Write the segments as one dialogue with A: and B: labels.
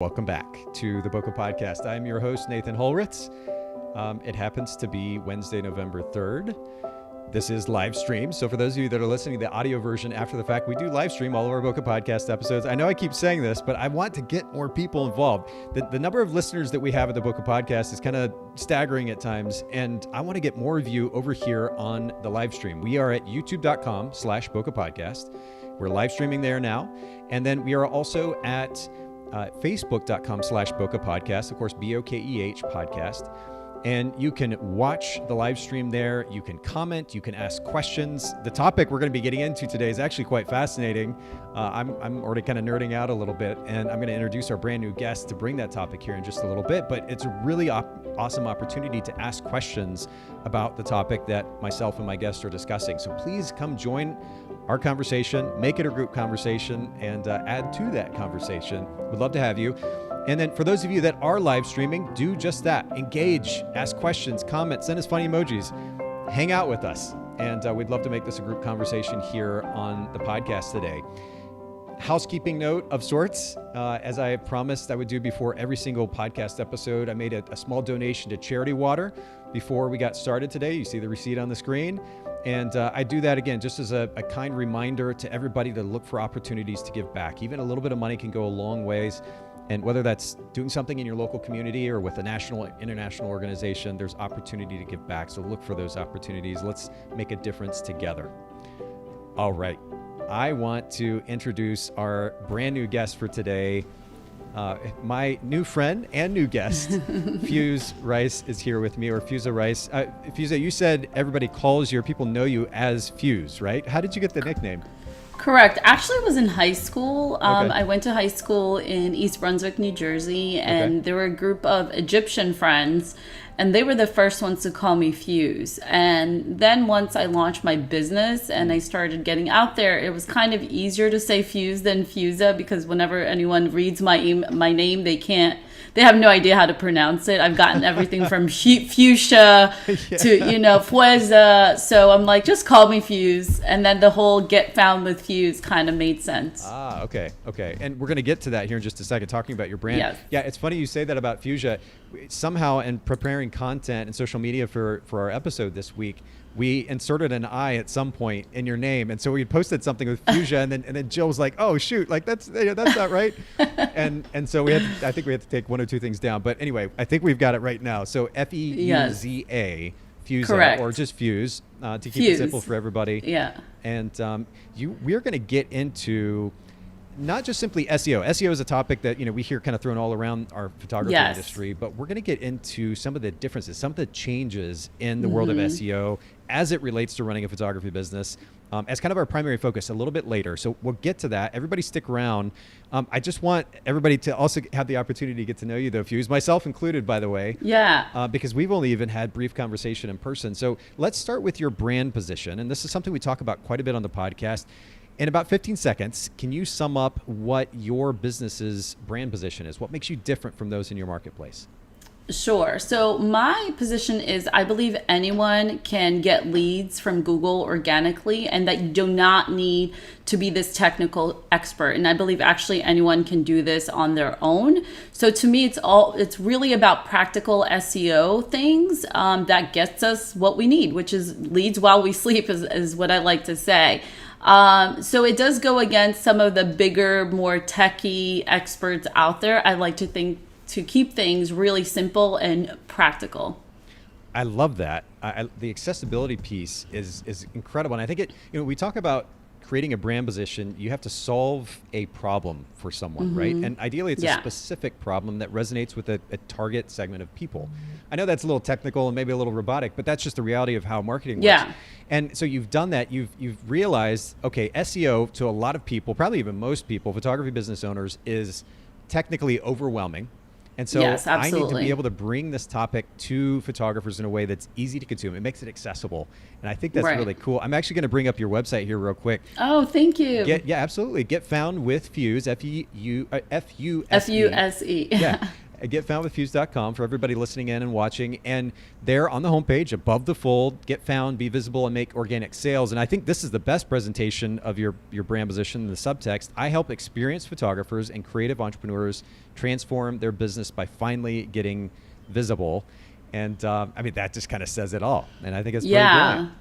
A: Welcome back to the Boca Podcast. I'm your host, Nathan Holritz. It happens to be Wednesday, November 3rd. This is live stream. So for those of you that are listening to the audio version after the fact, we do live stream all of our Boca Podcast episodes. I know I keep saying this, but I want to get more people involved. The number of listeners that we have at the Boca Podcast is kind of staggering at times. And I want to get more of you over here on the live stream. We are at youtube.com/Boca Podcast. We're live streaming there now. And then we are also at facebook.com/Boca Podcast, of course, BOKEH podcast. And you can watch the live stream there. You can comment. You can ask questions. The topic we're going to be getting into today is actually quite fascinating. I'm already kind of nerding out a little bit, and I'm going to introduce our brand new guest to bring that topic here in just a little bit. But it's a really awesome opportunity to ask questions about the topic that myself and my guests are discussing. So please come join our conversation, make it a group conversation, and add to that conversation. We'd love to have you. And then for those of you that are live streaming, do just that. Engage, ask questions, comment, send us funny emojis, hang out with us. And we'd love to make this a group conversation here on the podcast today. Housekeeping note of sorts, as I promised I would do before every single podcast episode, I made a small donation to Charity Water before we got started today. You see the receipt on the screen. And I do that again, just as a kind reminder to everybody to look for opportunities to give back. Even a little bit of money can go a long ways. And whether that's doing something in your local community or with a national or international organization, there's opportunity to give back. So look for those opportunities. Let's make a difference together. All right. I want to introduce our brand new guest for today. My new friend and new guest, Feuza Reis, is here with me, or Feuza Reis. Feuza, you said everybody calls you, or people know you as Fuse, right? How did you get the nickname?
B: Correct. Actually, it was in high school.
A: Okay.
B: I went to high school in East Brunswick, New Jersey, and there were a group of Egyptian friends, and they were the first ones to call me Fuse. And then once I launched my business and I started getting out there, it was kind of easier to say Fuse than Feuza, because whenever anyone reads my name, they have no idea how to pronounce it. I've gotten everything from fuchsia to, Feuza. So I'm like, just call me Fuse. And then the whole get found with Fuse kind of made sense.
A: Okay. And we're going to get to that here in just a second, talking about your brand.
B: Yes.
A: Yeah, it's funny you say that about Fuchsia. Somehow, in preparing content and social media for our episode this week, we inserted an I at some point in your name, and so we posted something with Fuchsia, and then Jill was like, "Oh shoot, like that's not right," and so I think we had to take one or two things down. But anyway, I think we've got it right now. So Feuza, Feuza,
B: correct,
A: or just Fuse, to keep
B: Fuse.
A: it simple for everybody.
B: Yeah.
A: And we're going to get into not just simply SEO. SEO is a topic that we hear kind of thrown all around our photography industry, but we're going to get into some of the differences, some of the changes in the world of SEO as it relates to running a photography business, as kind of our primary focus a little bit later. So we'll get to that. Everybody stick around. I just want everybody to also have the opportunity to get to know you, though, Fuse, myself included, by the way.
B: Yeah.
A: Because we've only even had brief conversation in person. So let's start with your brand position. And this is something we talk about quite a bit on the podcast. In about 15 seconds, can you sum up what your business's brand position is? What makes you different from those in your marketplace?
B: Sure. So my position is, I believe anyone can get leads from Google organically, and that you do not need to be this technical expert. And I believe actually anyone can do this on their own. So to me, it's really about practical SEO things that gets us what we need, which is leads while we sleep, is what I like to say. So it does go against some of the bigger, more techie experts out there. I like to keep things really simple and practical.
A: I love that. The accessibility piece is incredible. And I think we talk about creating a brand position. You have to solve a problem for someone, right? And ideally it's a specific problem that resonates with a target segment of people. I know that's a little technical and maybe a little robotic, but that's just the reality of how marketing works.
B: Yeah.
A: And so you've done that. You've realized, okay, SEO to a lot of people, probably even most people, photography business owners, is technically overwhelming. And so
B: yes,
A: I need to be able to bring this topic to photographers in a way that's easy to consume. It makes it accessible. And I think that's really cool. I'm actually going to bring up your website here real quick.
B: Oh, thank you.
A: Yeah, absolutely. Get found with Fuse, F-U-S-E.
B: F-U-S-E.
A: Yeah. at getfoundwithfuse.com for everybody listening in and watching. And there on the homepage, above the fold, get found, be visible, and make organic sales. And I think this is the best presentation of your brand position in the subtext. I help experienced photographers and creative entrepreneurs transform their business by finally getting visible. And I mean, that just kind of says it all. And I think it's pretty brilliant.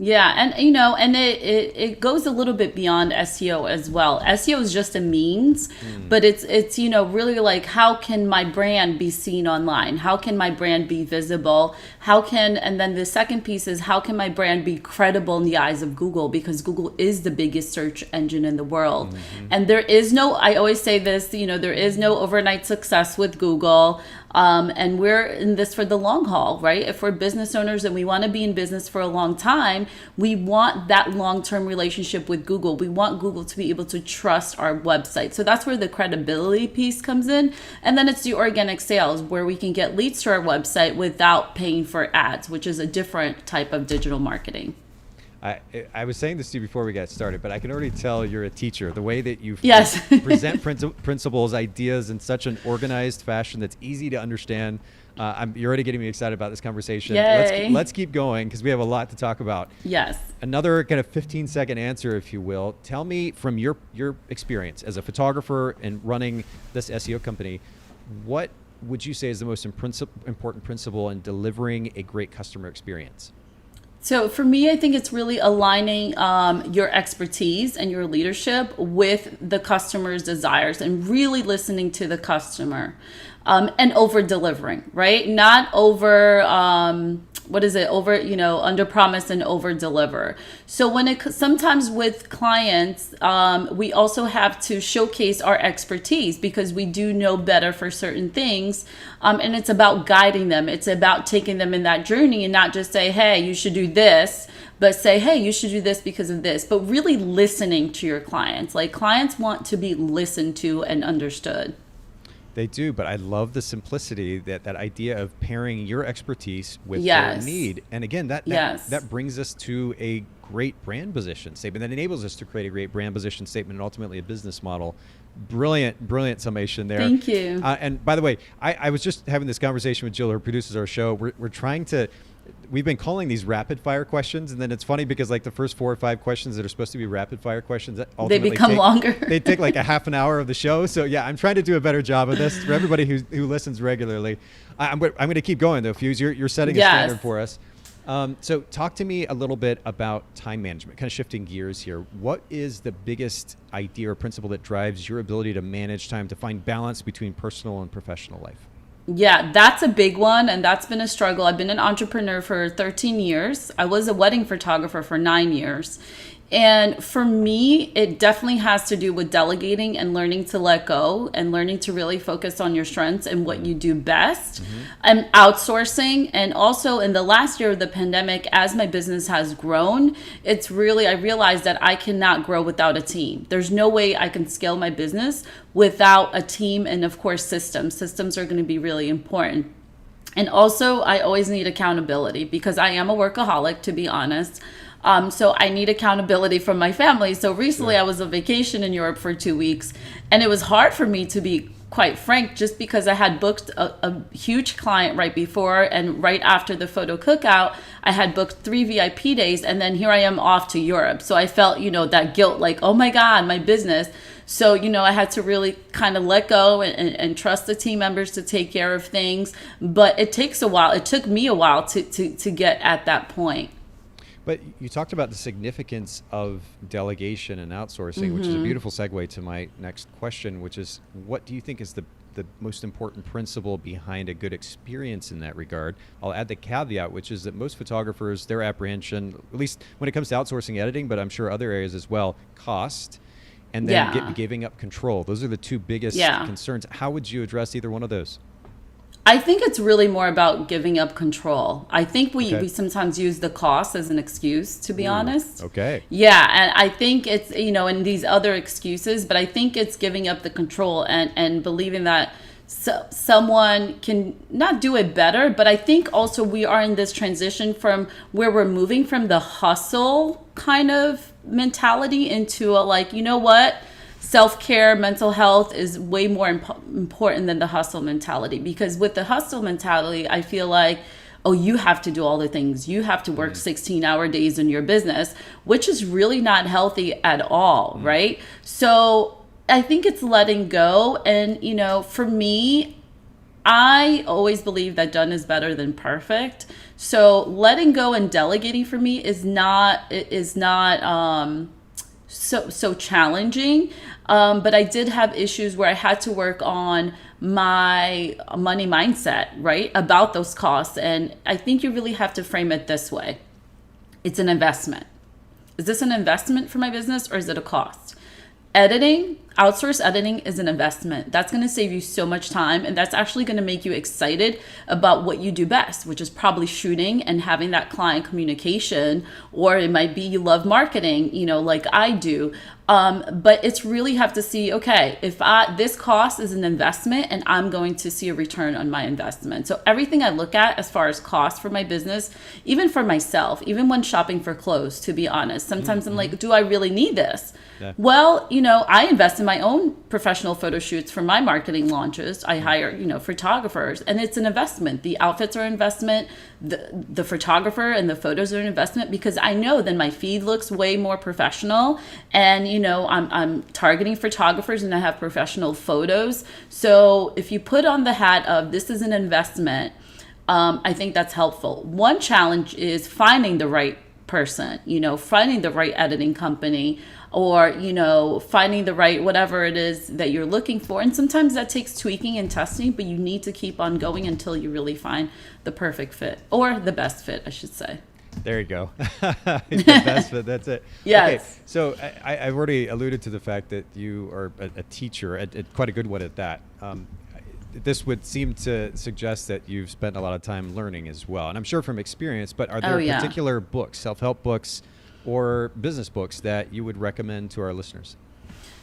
B: Yeah, and and it goes a little bit beyond SEO as well. SEO is just a means, but it's really like, how can my brand be seen online? How can my brand be visible? And then the second piece is, how can my brand be credible in the eyes of Google? Because Google is the biggest search engine in the world. And there is no, I always say this, there is no overnight success with Google. And we're in this for the long haul, right? If we're business owners and we want to be in business for a long time, we want that long-term relationship with Google. We want Google to be able to trust our website. So that's where the credibility piece comes in. And then it's the organic sales, where we can get leads to our website without paying for ads, which is a different type of digital marketing.
A: I was saying this to you before we got started, but I can already tell you're a teacher. The way that you present principles, ideas in such an organized fashion that's easy to understand. You're already getting me excited about this conversation. Let's keep going, because we have a lot to talk about.
B: Yes.
A: Another kind of 15-second answer, if you will. Tell me, from your experience as a photographer and running this SEO company, what would you say is the most important principle in delivering a great customer experience?
B: So for me, I think it's really aligning your expertise and your leadership with the customer's desires, and really listening to the customer, and over delivering, right? Not over, under promise and over deliver. So sometimes with clients, we also have to showcase our expertise, because we do know better for certain things. And it's about guiding them. It's about taking them in that journey, and not just say, hey, you should do this, but say, hey, you should do this because of this. But really listening to your clients. Like, clients want to be listened to and understood.
A: They do, but I love the simplicity, that idea of pairing your expertise with their need. And again, that brings us to a great brand position statement that enables us to create a great brand position statement, and ultimately a business model. Brilliant summation there.
B: Thank you.
A: And by the way, I was just having this conversation with Jill, who produces our show. We're trying to, we've been calling these rapid fire questions, and then it's funny because like the first 4 or 5 questions that are supposed to be rapid fire questions,
B: they become longer.
A: They take like a half an hour of the show. So yeah, I'm trying to do a better job of this for everybody who listens regularly. I'm going to keep going though, Fuse. You're setting a standard for us. So talk to me a little bit about time management, kind of shifting gears here. What is the biggest idea or principle that drives your ability to manage time, to find balance between personal and professional life?
B: Yeah, that's a big one, and that's been a struggle. I've been an entrepreneur for 13 years. I was a wedding photographer for 9 years. And for me, it definitely has to do with delegating and learning to let go, and learning to really focus on your strengths and what you do best, and outsourcing. And also in the last year of the pandemic, as my business has grown, I realized that I cannot grow without a team. There's no way I can scale my business without a team, and of course, systems. Systems are going to be really important. And also, I always need accountability, because I am a workaholic, to be honest. So I need accountability from my family. So recently I was on vacation in Europe for 2 weeks, and it was hard for me, to be quite frank, just because I had booked a huge client right before, and right after the photo cookout, I had booked 3 VIP days, and then here I am off to Europe. So I felt, that guilt, like, oh my God, my business. So, I had to really kind of let go and trust the team members to take care of things. But it takes a while. It took me a while to get at that point.
A: But you talked about the significance of delegation and outsourcing, which is a beautiful segue to my next question, which is, what do you think is the most important principle behind a good experience in that regard? I'll add the caveat, which is that most photographers, their apprehension, at least when it comes to outsourcing editing, but I'm sure other areas as well, cost, and then giving up control. Those are the two biggest concerns. How would you address either one of those?
B: I think it's really more about giving up control. I think we sometimes use the cost as an excuse, to be honest.
A: Okay.
B: Yeah, and I think it's, in these other excuses, but I think it's giving up the control and believing that someone can not do it better. But I think also we are in this transition from where we're moving from the hustle kind of mentality into a, like, you know what? self-care, mental health is way more important than the hustle mentality. Because with the hustle mentality, I feel like, oh, you have to do all the things. You have to work 16-hour days in your business, which is really not healthy at all, right? So I think it's letting go. And, you know, for me, I always believe that done is better than perfect. So letting go and delegating for me is not so challenging. But I did have issues where I had to work on my money mindset, right? About those costs. And I think you really have to frame it this way. It's an investment. Is this an investment for my business or is it a cost? Outsource editing is an investment. That's going to save you so much time, and that's actually going to make you excited about what you do best, which is probably shooting and having that client communication, or it might be you love marketing, you know, like I do. But it's really have to see, okay, if this cost is an investment and I'm going to see a return on my investment. So everything I look at as far as cost for my business, even for myself, even when shopping for clothes, to be honest, sometimes I'm like, do I really need this? Yeah. Well, you know, I invest in my own professional photo shoots for my marketing launches. I hire, you know, photographers, and it's an investment. The outfits are an investment. The photographer and the photos are an investment, because I know then my feed looks way more professional, and, you know, I'm targeting photographers and I have professional photos. So if you put on the hat of this is an investment, I think that's helpful. One challenge is finding the right person, you know, finding the right editing company, or, you know, finding the right whatever it is that you're looking for. And sometimes that takes tweaking and testing, but you need to keep on going until you really find the perfect fit, or the best fit, I should say.
A: There you go. The best fit, that's it.
B: Yes.
A: Okay, so I've already alluded to the fact that you are a teacher, quite a good one at that. This would seem to suggest that you've spent a lot of time learning as well. And I'm sure from experience, but are there particular books, self-help books or business books that you would recommend to our listeners?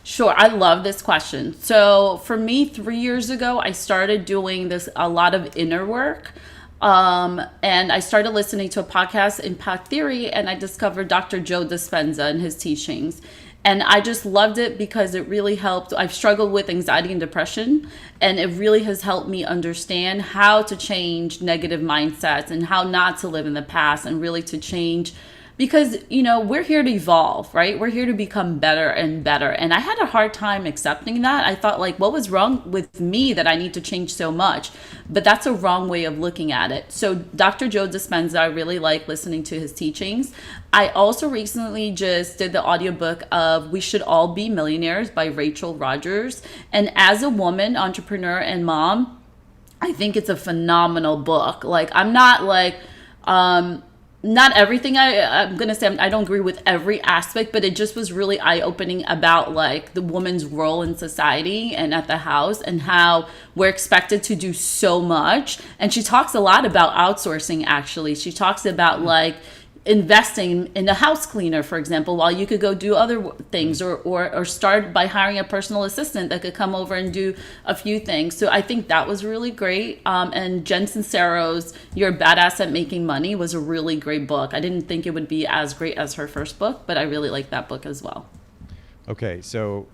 B: Sure. I love this question. So for me, 3 years ago, I started doing a lot of inner work. And I started listening to a podcast, Impact Theory, and I discovered Dr. Joe Dispenza and his teachings. And I just loved it because it really helped. I've struggled with anxiety and depression, and it really has helped me understand how to change negative mindsets and how not to live in the past, and really to change. Because, you know, we're here to evolve, right? We're here to become better and better. And I had a hard time accepting that. I thought, like, what was wrong with me that I need to change so much? But that's a wrong way of looking at it. So Dr. Joe Dispenza, I really like listening to his teachings. I also recently just did the audiobook of We Should All Be Millionaires by Rachel Rodgers. And as a woman, entrepreneur, and mom, I think it's a phenomenal book. Like, I'm not like... not everything I'm going to say, I don't agree with every aspect, but it just was really eye-opening about like the woman's role in society and at the house, and how we're expected to do so much. And she talks a lot about outsourcing, actually. She talks about like investing in a house cleaner, for example, while you could go do other things, or start by hiring a personal assistant that could come over and do a few things. So I think that was really great. And Jen Sincero's You're Badass at Making Money was a really great book. I didn't think it would be as great as her first book, but I really like that book as well. Okay, so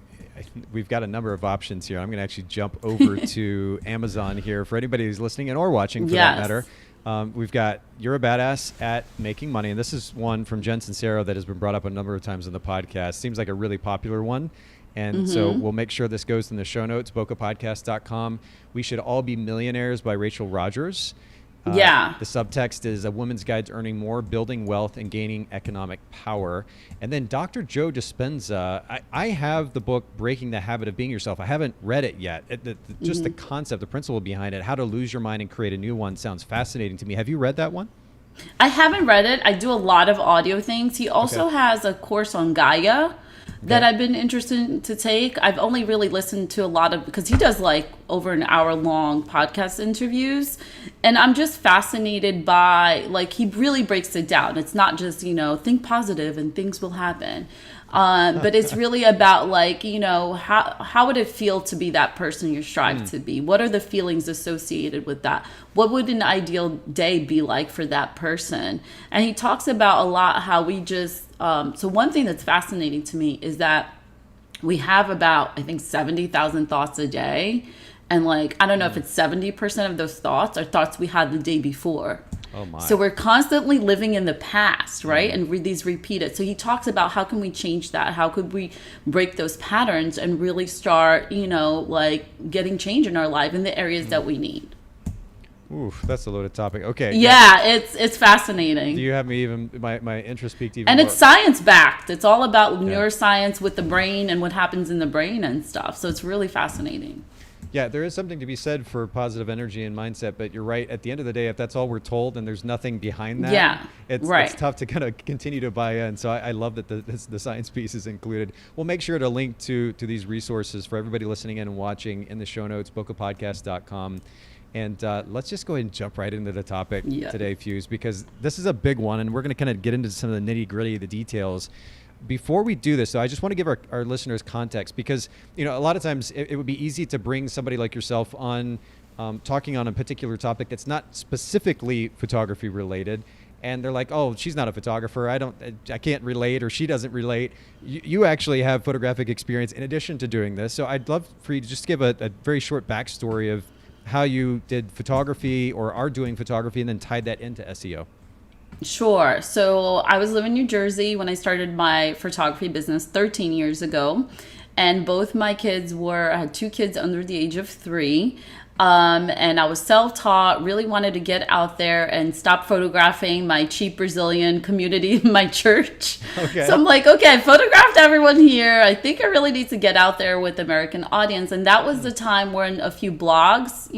B: we've got a number of options here. I'm going to actually jump over to Amazon here for anybody who's listening and or watching, for that matter. We've got You're a Badass at Making Money. And this is one from Jen Sincero that has been brought up a number of times in the podcast. Seems like a really popular one. And so we'll make sure this goes in the show notes, bokehpodcast.com. We Should All Be Millionaires by Rachel Rodgers. The subtext is A Woman's Guide to Earning More, Building Wealth, and Gaining Economic Power. And then Dr. Joe Dispenza, I have the book Breaking the Habit of Being Yourself. I haven't read it yet. Just the concept, the principle behind it, how to lose your mind and create a new one, sounds fascinating to me. Have you read that one? I haven't read it. I do a lot of audio things. He also has a course on Gaia that I've been interested to take. I've only really listened to a lot of, because he does like over an hour long podcast interviews. And I'm just fascinated by, like, he really breaks it down. It's not just, you know, think positive and things will happen. But it's really about, like, you know, how would it feel to be that person you strive to be? What are the feelings associated with that? What would an ideal day be like for that person? And he talks about a lot how we just, so one thing that's fascinating to me is that we have about, I think, 70,000 thoughts a day. And like, I don't know if it's 70% of those thoughts are thoughts we had the day before.
A: Oh my.
B: So we're constantly living in the past, right? And these repeated. So he talks about how can we change that? How could we break those patterns and really start, like getting change in our life in the areas that we need.
A: Oof, that's a loaded topic. Okay.
B: Yeah, it's fascinating.
A: Do you have me even my interest peaked even
B: and
A: more?
B: It's science backed. It's all about neuroscience with the brain and what happens in the brain and stuff. So it's really fascinating.
A: Yeah, there is something to be said for positive energy and mindset, but you're right. At the end of the day, if that's all we're told and there's nothing behind that, it's tough to kind of continue to buy in. So I love that the science piece is included. We'll make sure to link to these resources for everybody listening in and watching in the show notes, bokehpodcast.com. And let's just go ahead and jump right into the topic today, Fuse, because this is a big one, and we're going to kind of get into some of the nitty-gritty, the details. Before we do this, so I just want to give our listeners context, because a lot of times it would be easy to bring somebody like yourself on talking on a particular topic that's not specifically photography related, and they're like, oh, she's not a photographer, I can't relate, or she doesn't relate. You actually have photographic experience in addition to doing this, so I'd love for you to just give a very short backstory of how you did photography or are doing photography and then tied that into SEO.
B: Sure. So I was living in New Jersey when I started my photography business 13 years ago. And both my kids I had 2 kids under the age of 3. And I was self-taught, really wanted to get out there and stop photographing my cheap Brazilian community in my church. Okay. So I'm like, okay, I photographed everyone here. I think I really need to get out there with the American audience. And that was the time when a few blogs,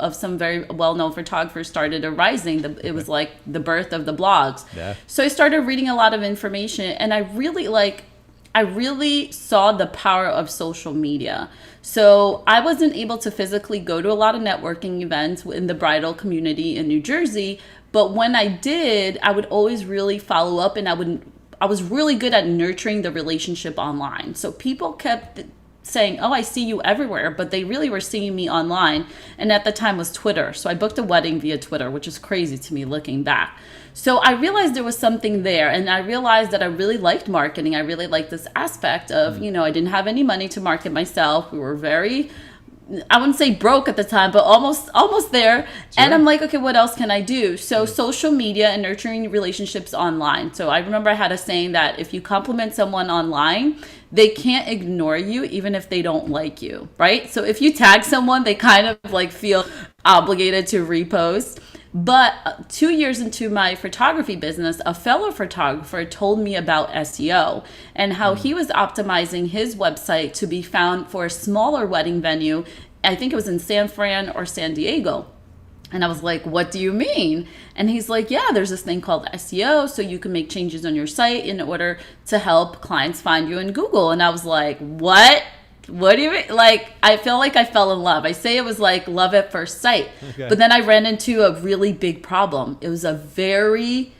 B: of some very well-known photographers started arising. It was like the birth of the blogs. Yeah. So I started reading a lot of information, and I really saw the power of social media. So I wasn't able to physically go to a lot of networking events in the bridal community in New Jersey, but when I did, I would always really follow up, and I was really good at nurturing the relationship online. So people kept saying, oh, I see you everywhere, but they really were seeing me online. And at the time was Twitter. So I booked a wedding via Twitter, which is crazy to me looking back. So I realized there was something there, and I realized that I really liked marketing. I really liked this aspect of, I didn't have any money to market myself. We were very, I wouldn't say broke at the time, but almost there. Sure. And I'm like, okay, what else can I do? So social media and nurturing relationships online. So I remember I had a saying that if you compliment someone online, they can't ignore you even if they don't like you, right? So if you tag someone, they kind of like feel obligated to repost. But 2 years into my photography business, a fellow photographer told me about SEO and how he was optimizing his website to be found for a smaller wedding venue. I think it was in San Fran or San Diego. And I was like, what do you mean? And he's like, yeah, there's this thing called SEO, so you can make changes on your site in order to help clients find you in Google. And I was like, what? What do you mean? Like, I feel like I fell in love. I say it was like love at first sight. Okay. But then I ran into a really big problem. It was a very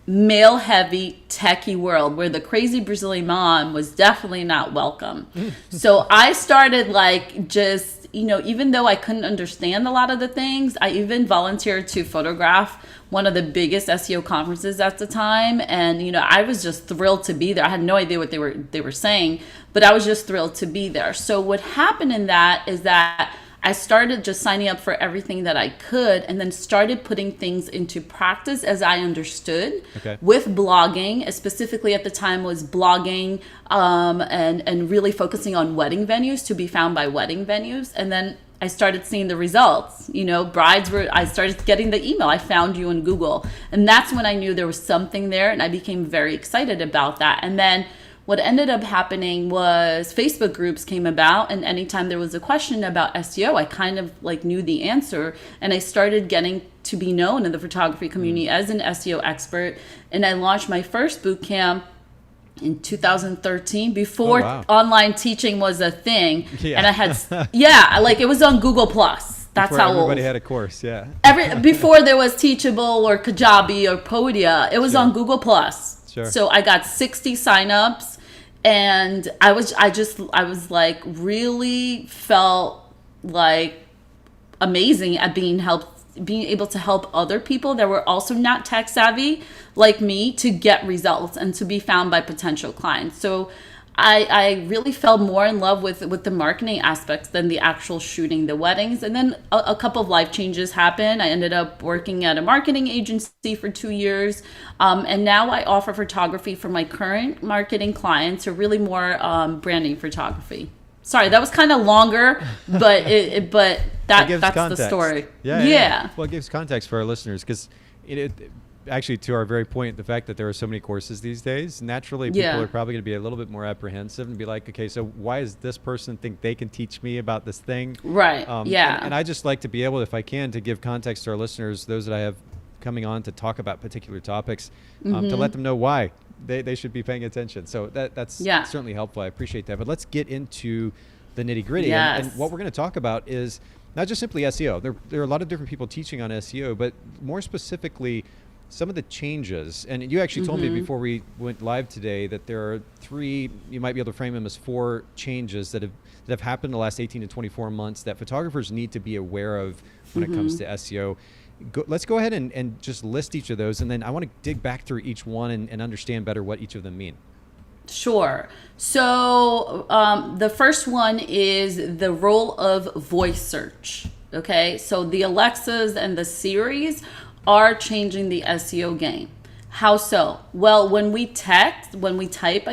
B: male-heavy, techie world where the crazy Brazilian mom was definitely not welcome. So I started like just, even though I couldn't understand a lot of the things, I even volunteered to photograph one of the biggest SEO conferences at the time. And, I was just thrilled to be there. I had no idea what they were saying, but I was just thrilled to be there. So what happened in that is that I started just signing up for everything that I could, and then started putting things into practice as I understood. Okay. With blogging, specifically at the time was blogging and really focusing on wedding venues to be found by wedding venues. And then I started seeing the results. I started getting the email, I found you in Google. And that's when I knew there was something there, and I became very excited about that. And then what ended up happening was Facebook groups came about, and anytime there was a question about SEO, I kind of like knew the answer, and I started getting to be known in the photography community as an SEO expert. And I launched my first boot camp in 2013 before online teaching was a thing. Yeah. And I had, it was on Google Plus. That's
A: before
B: how
A: everybody had a course, yeah.
B: Before there was Teachable or Kajabi or Podia, it was on Google Plus. Sure. So I got 60 signups, and I was like really felt like amazing at being able to help other people that were also not tech savvy like me to get results and to be found by potential clients. So I really fell more in love with the marketing aspects than the actual shooting the weddings. And then a couple of life changes happened. I ended up working at a marketing agency for 2 years. And now I offer photography for my current marketing clients, or really more branding photography. Sorry, that was kind of longer, but that's
A: context.
B: the story.
A: Yeah. Well, it gives context for our listeners, because actually, to our very point, the fact that there are so many courses these days, naturally people are probably going to be a little bit more apprehensive and be like, okay, so why does this person think they can teach me about this thing?
B: Right.
A: And I just like to be able, if I can, to give context to our listeners, those that I have coming on to talk about particular topics, to let them know why they should be paying attention. So that's certainly helpful. I appreciate that. But let's get into the nitty gritty.
B: Yes.
A: And what we're going to talk about is not just simply SEO. There are a lot of different people teaching on SEO, but more specifically, some of the changes. And you actually told me before we went live today that there are 3, you might be able to frame them as 4 changes that have happened in the last 18 to 24 months that photographers need to be aware of when it comes to SEO. Let's go ahead and just list each of those, and then I want to dig back through each one and understand better what each of them mean.
B: Sure. So the first one is the role of voice search. Okay, so the Alexas and the Siris are changing the SEO game. How so? Well, when we type, we type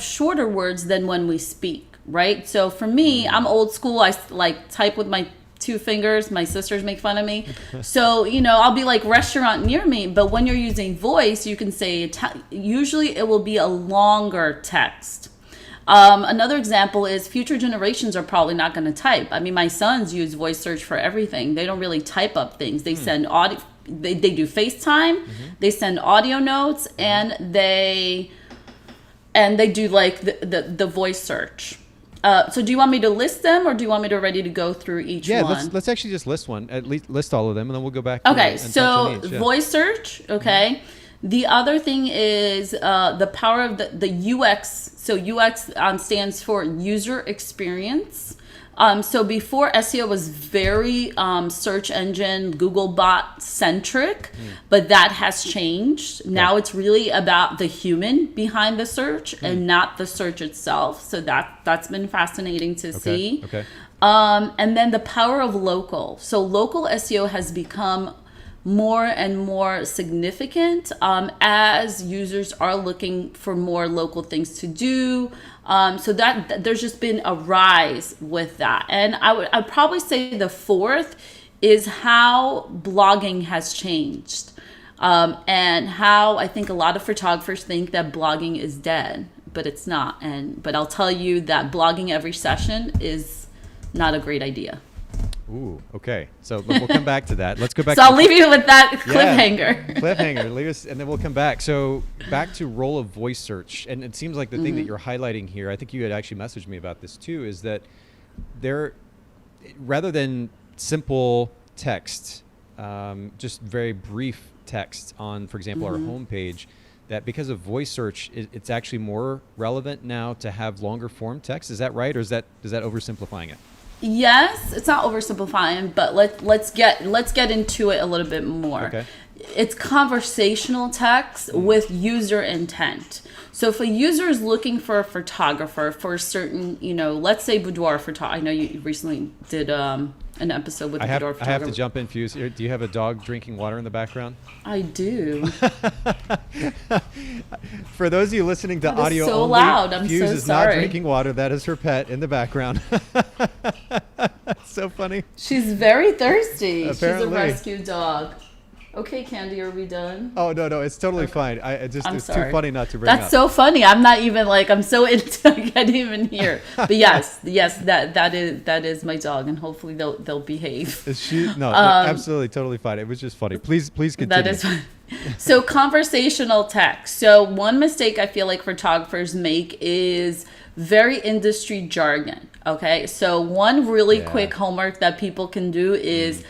B: shorter words than when we speak, right? So for me, I'm old school. I like type with my 2 fingers. My sisters make fun of me. So, I'll be like restaurant near me, but when you're using voice, you can say, usually it will be a longer text. Another example is future generations are probably not going to type. I mean, my sons use voice search for everything. They don't really type up things. They send audio. They do FaceTime. They send audio notes, and they do like the voice search. So do you want me to list them, or do you want me to ready to go through each one?
A: Yeah, let's actually just list one. At least list all of them, and then we'll go back.
B: Okay, so voice search. Okay. The other thing is the power of the UX. So UX stands for user experience. So before, SEO was very search engine, Google bot centric, but that has changed. Now it's really about the human behind the search and not the search itself. So that's been fascinating to see.
A: Okay.
B: And then the power of local. So local SEO has become more and more significant as users are looking for more local things to do. So that there's just been a rise with that. And I'd probably say the fourth is how blogging has changed, and how I think a lot of photographers think that blogging is dead, but it's not. But I'll tell you that blogging every session is not a great idea.
A: Ooh, okay. So we'll come back to that. Let's go back.
B: So I'll leave you with that cliffhanger.
A: Cliffhanger. Leave us, and then we'll come back. So back to role of voice search, and it seems like the thing that you're highlighting here, I think you had actually messaged me about this too, is that there, rather than simple text, just very brief text on, for example, our homepage, that because of voice search, it's actually more relevant now to have longer form text. Is that right, or is that oversimplifying it?
B: Yes, it's not oversimplifying, but let's get into it a little bit more.
A: Okay.
B: It's conversational text with user intent. So if a user is looking for a photographer for a certain, let's say boudoir photographer. I know you recently did an episode with a boudoir photographer.
A: I have to jump in, Feuza. Do you have a dog drinking water in the background?
B: I do.
A: For those of you listening to audio
B: so
A: only,
B: loud. I'm
A: Feuza
B: so
A: is
B: sorry.
A: not drinking water. That is her pet in the background. So funny.
B: She's very thirsty.
A: Apparently.
B: She's a rescue dog. Okay, Candy, are we done?
A: Oh, no, it's totally fine. It's
B: sorry.
A: too funny not to bring up.
B: That's so funny. I'm not even I'm so into I can't even hear. But yes, that is my dog, and hopefully they'll behave.
A: Is she? No, absolutely, totally fine. It was just funny. Please continue.
B: That is fine. So conversational text. So one mistake I feel like photographers make is very industry jargon. Okay, so one really quick homework that people can do is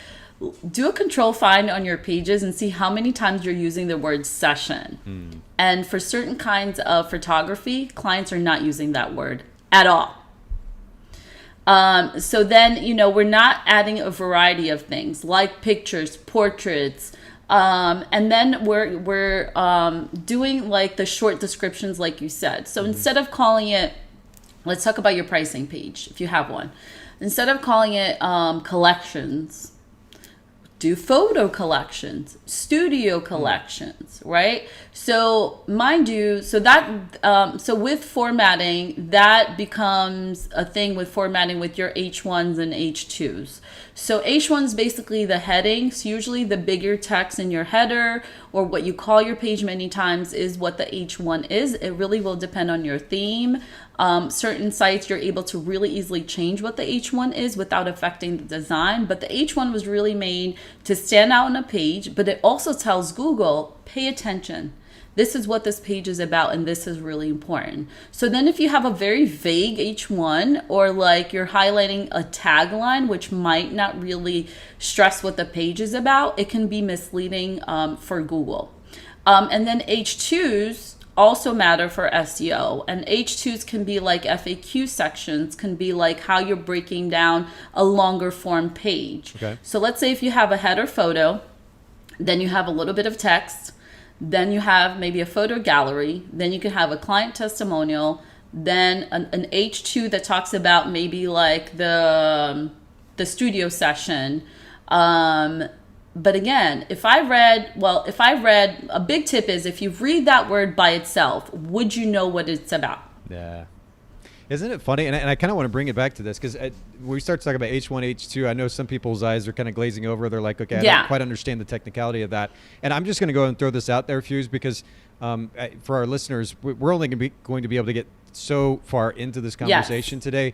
B: do a control find on your pages and see how many times you're using the word session. And for certain kinds of photography, clients are not using that word at all. So then, we're not adding a variety of things like pictures, portraits, And then we're doing like the short descriptions, like you said. So instead of calling it, let's talk about your pricing page, if you have one. Instead of calling it collections, do photo collections, studio collections, right? So mind you, so with formatting, that becomes a thing with formatting with your H1s and H2s. So H1's basically the headings. Usually the bigger text in your header or what you call your page many times is what the H1 is. It really will depend on your theme. Certain sites you're able to really easily change what the H1 is without affecting the design. But the H1 was really made to stand out on a page, but it also tells Google, pay attention. This is what this page is about, and this is really important. So then if you have a very vague H1 or like you're highlighting a tagline, which might not really stress what the page is about, it can be misleading for Google. And then H2s also matter for SEO, and H2s can be like FAQ sections, can be like how you're breaking down a longer form page. Okay. So let's say if you have a header photo, then you have a little bit of text, then you have maybe a photo gallery, then you can have a client testimonial, then an H2 that talks about maybe like the studio session. But again, if I read, a big tip is if you read that word by itself, would you know what it's about?
A: Yeah. Isn't it funny? And I kind of want to bring it back to this because we start to talk about H1, H2. I know some people's eyes are kind of glazing over. They're like, okay, I don't quite understand the technicality of that. And I'm just going to go and throw this out there, Fuse, because for our listeners, we're only going to be able to get so far into this conversation today.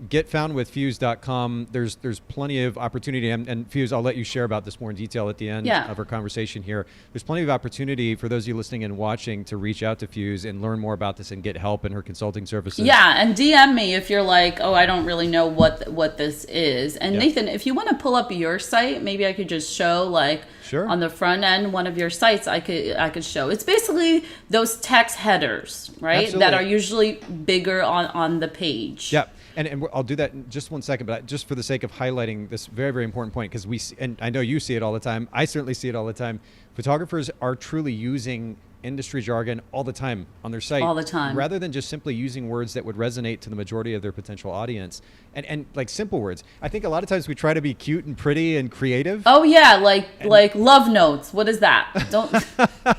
A: Getfoundwithfuse.com. There's plenty of opportunity, and Fuse, I'll let you share about this more in detail at the end of our conversation here. There's plenty of opportunity for those of you listening and watching to reach out to Fuse and learn more about this and get help in her consulting services.
B: Yeah, and DM me if you're like, oh, I don't really know what this is. And Nathan, if you want to pull up your site, maybe I could just show like on the front end one of your sites. I could show. It's basically those text headers, right? Absolutely. That are usually bigger on the page.
A: Yeah. And I'll do that in just 1 second, but just for the sake of highlighting this very, very important point, because and I know you see it all the time. I certainly see it all the time. Photographers are truly using industry jargon all the time on their site.
B: All the time.
A: Rather than just simply using words that would resonate to the majority of their potential audience. And like simple words. I think a lot of times we try to be cute and pretty and creative.
B: Oh yeah, like love notes. What is that? Don't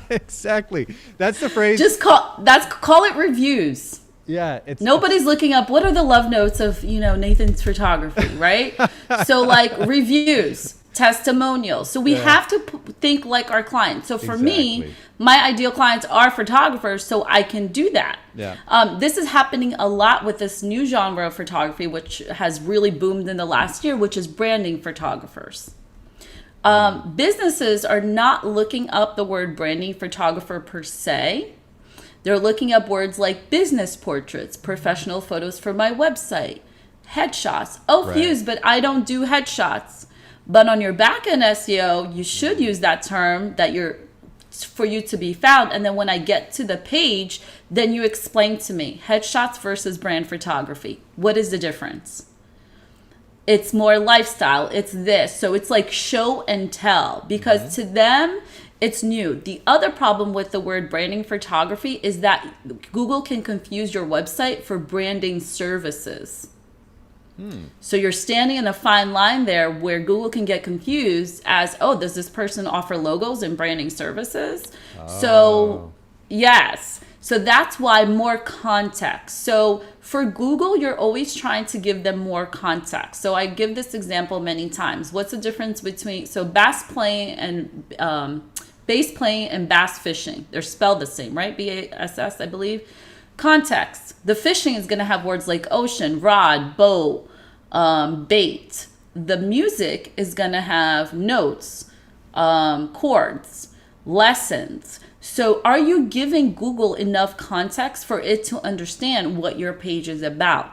A: Exactly. That's the phrase.
B: Just call it reviews.
A: Yeah,
B: nobody's looking up what are the love notes of Nathan's photography, right? So like reviews, testimonials. So we have to think like our clients. So for me, my ideal clients are photographers, so I can do that. Yeah. This is happening a lot with this new genre of photography, which has really boomed in the last year, which is branding photographers. Businesses are not looking up the word branding photographer per se. They're looking up words like business portraits, professional photos for my website, headshots. Fuse, but I don't do headshots. But on your back-end SEO, you should use that term for you to be found. And then when I get to the page, then you explain to me headshots versus brand photography. What is the difference? It's more lifestyle. It's this. So it's like show and tell because to them, it's new. The other problem with the word branding photography is that Google can confuse your website for branding services. So you're standing in a fine line there where Google can get confused as, does this person offer logos and branding services? So yes. So that's why more context. So for Google, you're always trying to give them more context. So I give this example many times. What's the difference between, bass playing and bass playing and bass fishing? They're spelled the same, right? B-A-S-S, I believe. Context. The fishing is going to have words like ocean, rod, boat, bait. The music is going to have notes, chords, lessons. So are you giving Google enough context for it to understand what your page is about?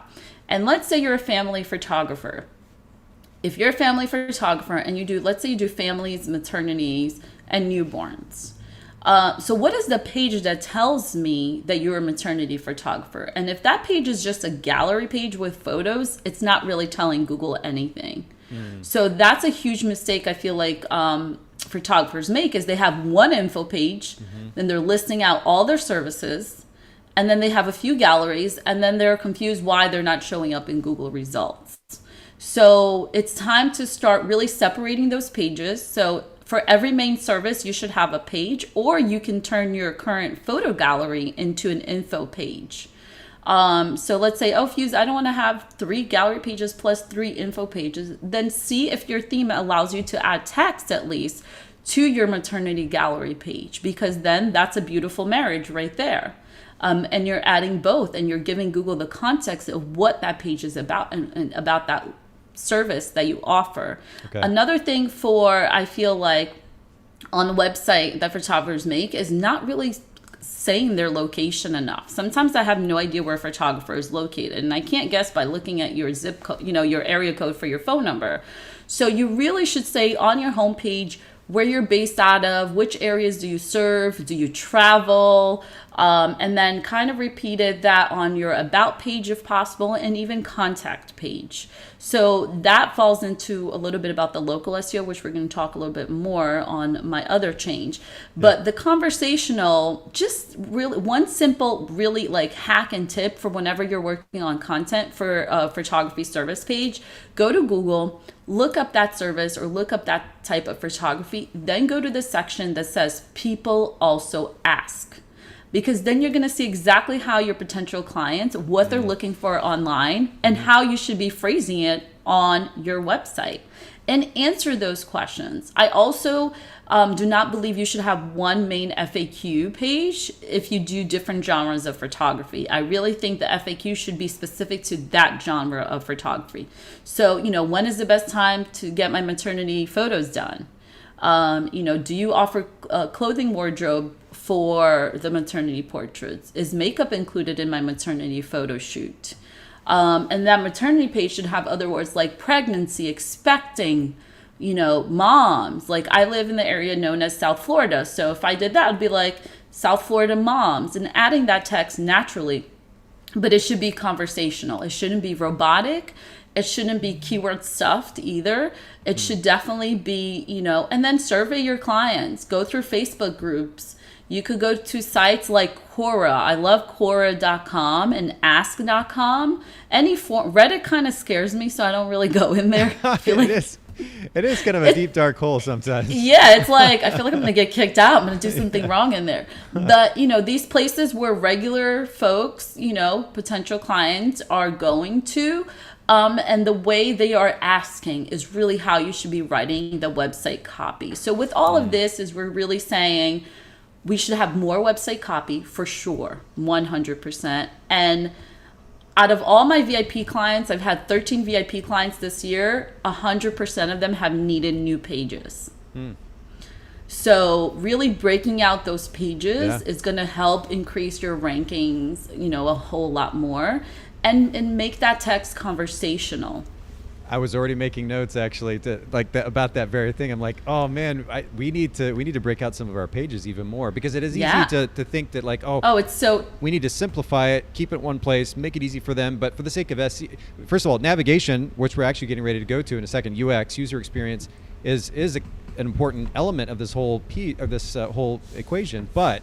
B: And let's say you're a family photographer. If you're a family photographer and let's say you do families, maternities, and newborns. So what is the page that tells me that you're a maternity photographer? And if that page is just a gallery page with photos, it's not really telling Google anything. So that's a huge mistake I feel like photographers make is they have one info page, then they're listing out all their services, and then they have a few galleries, and then they're confused why they're not showing up in Google results. So it's time to start really separating those pages. So for every main service, you should have a page, or you can turn your current photo gallery into an info page. So let's say, oh, Fuse, I don't want to have 3 gallery pages plus 3 info pages. Then see if your theme allows you to add text at least to your maternity gallery page, because then that's a beautiful marriage right there. And you're adding both, and you're giving Google the context of what that page is about and about that service that you offer. Okay. Another thing I feel like on the website that photographers make is not really saying their location enough. Sometimes I have no idea where a photographer is located, and I can't guess by looking at your zip code, your area code for your phone number. So you really should say on your homepage where you're based out of, which areas do you serve, do you travel, and then kind of repeated that on your about page if possible, and even contact page. So that falls into a little bit about the local SEO, which we're going to talk a little bit more on my other change. But the conversational, just really one simple, really like hack and tip for whenever you're working on content for a photography service page, go to Google, look up that service or look up that type of photography, then go to the section that says people also ask. Because then you're going to see exactly how your potential clients, what they're looking for online, and how you should be phrasing it on your website. And answer those questions. I also do not believe you should have one main FAQ page if you do different genres of photography. I really think the FAQ should be specific to that genre of photography. So, when is the best time to get my maternity photos done? Do you offer a clothing wardrobe for the maternity portraits? Is makeup included in my maternity photo shoot? And that maternity page should have other words like pregnancy, expecting, moms. Like I live in the area known as South Florida. So if I did that, it'd be like South Florida moms, and adding that text naturally. But it should be conversational. It shouldn't be robotic. It shouldn't be keyword stuffed either. It should definitely be, and then survey your clients. Go through Facebook groups. You could go to sites like Quora. I love Quora.com and Ask.com. Reddit kind of scares me, so I don't really go in there.
A: It is kind of a deep, dark hole sometimes.
B: Yeah, it's like, I feel like I'm going to get kicked out. I'm going to do something wrong in there. But, these places where regular folks, potential clients are going to, and the way they are asking is really how you should be writing the website copy. So with all of this is we're really saying we should have more website copy for sure, 100%. And out of all my VIP clients, I've had 13 VIP clients this year, 100% of them have needed new pages. So really breaking out those pages is going to help increase your rankings, a whole lot more, and make that text conversational.
A: I was already making notes actually about that very thing. I'm like, oh man, we need to break out some of our pages even more, because it is easy to think that we need to simplify it, keep it in one place, make it easy for them. But for the sake of SEO, first of all, navigation, which we're actually getting ready to go to in a second, UX, user experience, is an important element of this whole whole equation. But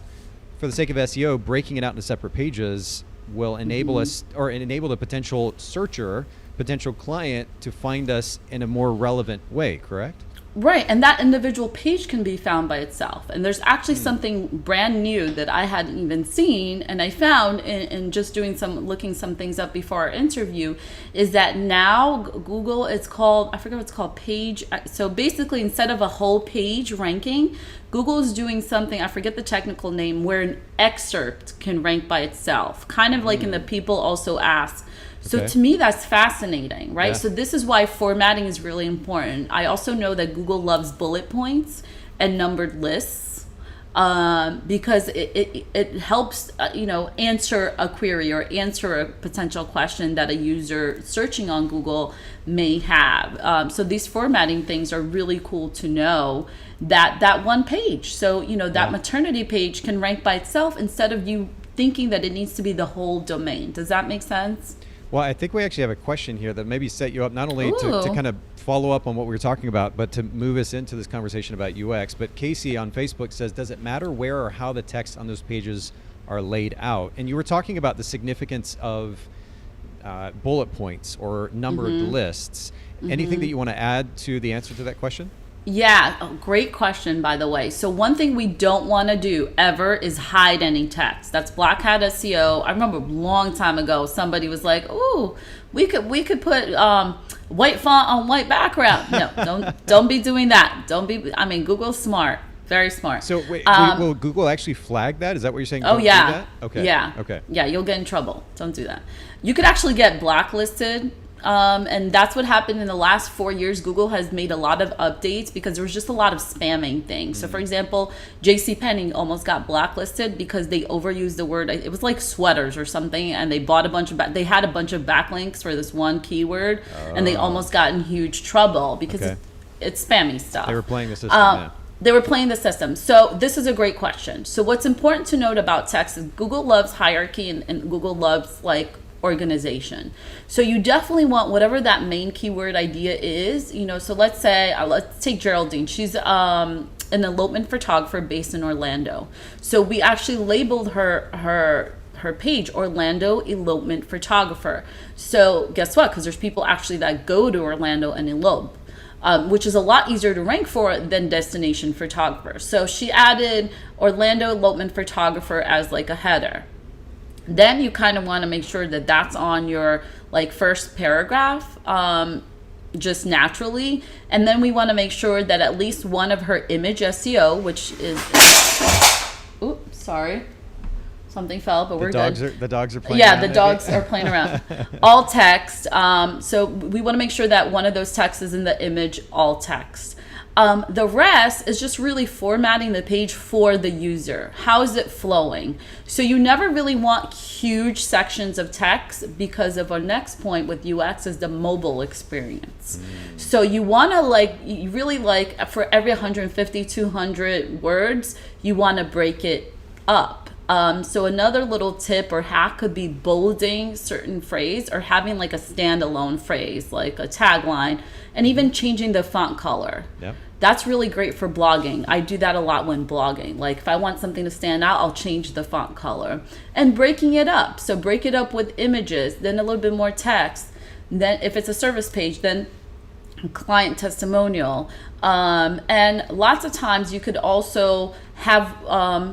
A: for the sake of SEO, breaking it out into separate pages will enable us, or enable the potential searcher, potential client, to find us in a more relevant way, correct?
B: Right, and that individual page can be found by itself. And there's actually something brand new that I hadn't even seen, and I found in just looking some things up before our interview, is that now Google, I forget what it's called, page. So basically, instead of a whole page ranking, Google is doing something, I forget the technical name, where an excerpt can rank by itself, kind of like in the people also ask. So to me, that's fascinating, right? Yeah. So this is why formatting is really important. I also know that Google loves bullet points and numbered lists because it helps, answer a query or answer a potential question that a user searching on Google may have. So these formatting things are really cool to know, that one page. So, that maternity page can rank by itself instead of you thinking that it needs to be the whole domain. Does that make sense?
A: Well, I think we actually have a question here that maybe set you up not only to kind of follow up on what we were talking about, but to move us into this conversation about UX. But Casey on Facebook says, does it matter where or how the text on those pages are laid out? And you were talking about the significance of bullet points or numbered lists. Anything that you want to add to the answer to that question?
B: Yeah, great question, by the way. So one thing we don't want to do ever is hide any text. That's black hat SEO. I remember a long time ago, somebody was like, "Ooh, we could put white font on white background." No, don't be doing that. Google's smart, very smart.
A: So wait, will Google actually flag that? Is that what you're saying?
B: Oh, yeah.
A: Do that? Okay.
B: Yeah.
A: Okay.
B: Yeah, you'll get in trouble. Don't do that. You could actually get blacklisted. And that's what happened in the last 4 years. Google has made a lot of updates because there was just a lot of spamming things. So for example, JCPenney almost got blacklisted because they overused the word, it was like sweaters or something, and they bought they had a bunch of backlinks for this one keyword, and they almost got in huge trouble because it's spammy stuff.
A: They were playing the system,
B: They were playing the system. So this is a great question. So what's important to note about text is Google loves hierarchy and Google loves like organization. So you definitely want whatever that main keyword idea is, so let's take Geraldine. She's an elopement photographer based in Orlando. So we actually labeled her page Orlando elopement photographer. So guess what? Because there's people actually that go to Orlando and elope. Which is a lot easier to rank for than destination photographer. So she added Orlando elopement photographer as like a header. Then you kind of want to make sure that that's on your like first paragraph, just naturally. And then we want to make sure that at least one of her image SEO, which is, oops, sorry, something fell, but we're good.
A: The dogs are playing
B: around.
A: Yeah,
B: the dogs are playing around. All text. So we want to make sure that one of those texts is in the image, all text. The rest is just really formatting the page for the user. How is it flowing? So you never really want huge sections of text because of our next point with UX is the mobile experience. So you want to for every 150, 200 words, you want to break it up. So another little tip or hack could be bolding certain phrase or having like a standalone phrase, like a tagline, and even changing the font color.
A: Yep.
B: That's really great for blogging. I do that a lot when blogging. Like if I want something to stand out, I'll change the font color. And breaking it up. So break it up with images, then a little bit more text. Then if it's a service page, then client testimonial. And lots of times you could also have,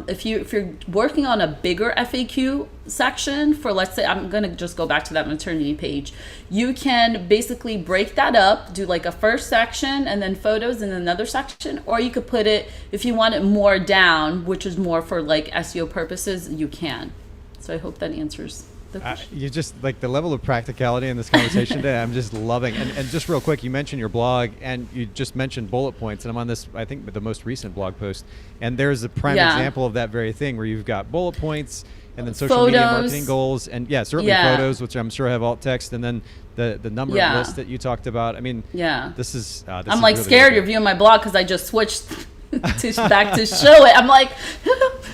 B: if you're working on a bigger FAQ section for, let's say, I'm going to just go back to that maternity page. You can basically break that up, do like a first section and then photos in another section, or you could put it, if you want it more down, which is more for like SEO purposes, you can. So I hope that answers the question.
A: You just like the level of practicality in this conversation today. I'm just loving. And just real quick, you mentioned your blog and you just mentioned bullet points. And I'm on this, I think, the most recent blog post. And there's a prime example of that very thing where you've got bullet points and then social media marketing goals. And certainly photos, which I'm sure have alt text. And then the number list that you talked about. I mean, this is
B: I'm like really scared you're viewing my blog because I just switched back to show it. I'm like,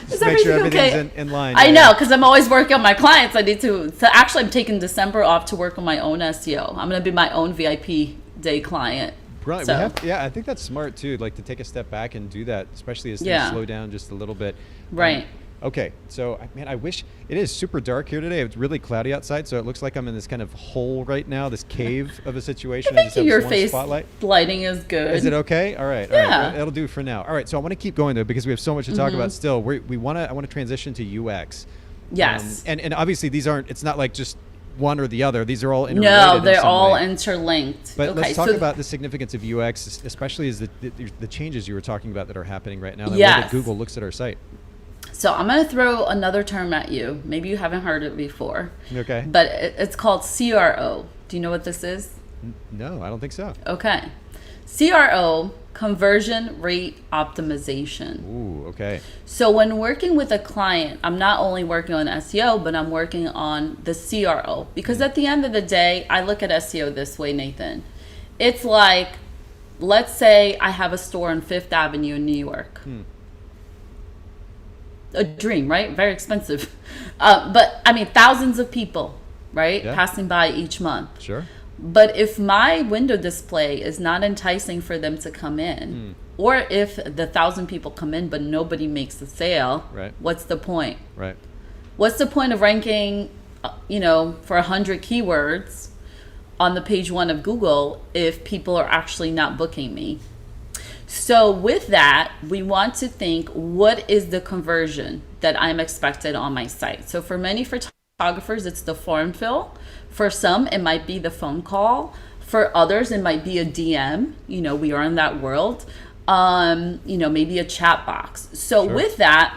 B: is everything okay?
A: In line.
B: I know, because I'm always working on my clients. I need to actually, I'm taking December off to work on my own SEO. I'm going to be my own VIP day client.
A: Right. So. I think that's smart too, like to take a step back and do that, especially as things slow down just a little bit.
B: Right.
A: Okay, so man, I wish it is super dark here today. It's really cloudy outside, so it looks like I'm in this kind of hole right now, this cave of a situation.
B: I just have your face spotlight. Lighting is good.
A: Is it okay? All right,
B: yeah.
A: All right, it'll do for now. All right, so I want to keep going though because we have so much to talk about still. I want to transition to UX.
B: Yes.
A: And obviously these aren't. It's not like just one or the other. These are all interrelated.
B: No, they're all interlinked.
A: But let's talk about the significance of UX, especially as the changes you were talking about that are happening right now. The way that Google looks at our site.
B: So I'm going to throw another term at you. Maybe you haven't heard it before.
A: Okay.
B: But it's called CRO. Do you know what this is?
A: No, I don't think so.
B: Okay. CRO, conversion rate optimization.
A: Ooh, okay.
B: So when working with a client, I'm not only working on SEO, but I'm working on the CRO. Because at the end of the day, I look at SEO this way, Nathan. It's like, let's say I have a store on Fifth Avenue in New York. A dream, right? Very expensive. But I mean, thousands of people, right? Passing by each month.
A: Sure.
B: But if my window display is not enticing for them to come in, or if the 1,000 people come in but nobody makes the sale,
A: Right.
B: what's the point?
A: Right.
B: What's the point of ranking, for 100 keywords on the page 1 of Google if people are actually not booking me? So with that, we want to think, what is the conversion that I'm expected on my site? So for many photographers, it's the form fill. For some, it might be the phone call. For others, it might be a DM. We are in that world. Maybe a chat box. So
A: Sure.
B: with that,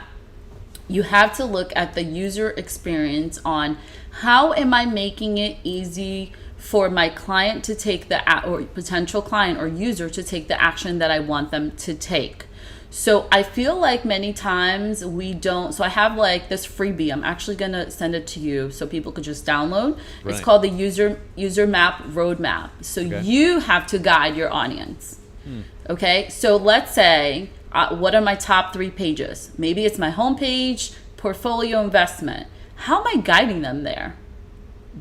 B: you have to look at the user experience on how am I making it easy for my client to take or potential client or user to take the action that I want them to take. So I feel like many times we don't. So I have like this freebie. I'm actually going to send it to you so people could just download.
A: Right.
B: It's called the user map roadmap. So you have to guide your audience. Okay. So let's say, what are my top 3 pages? Maybe it's my homepage, portfolio, investment. How am I guiding them there?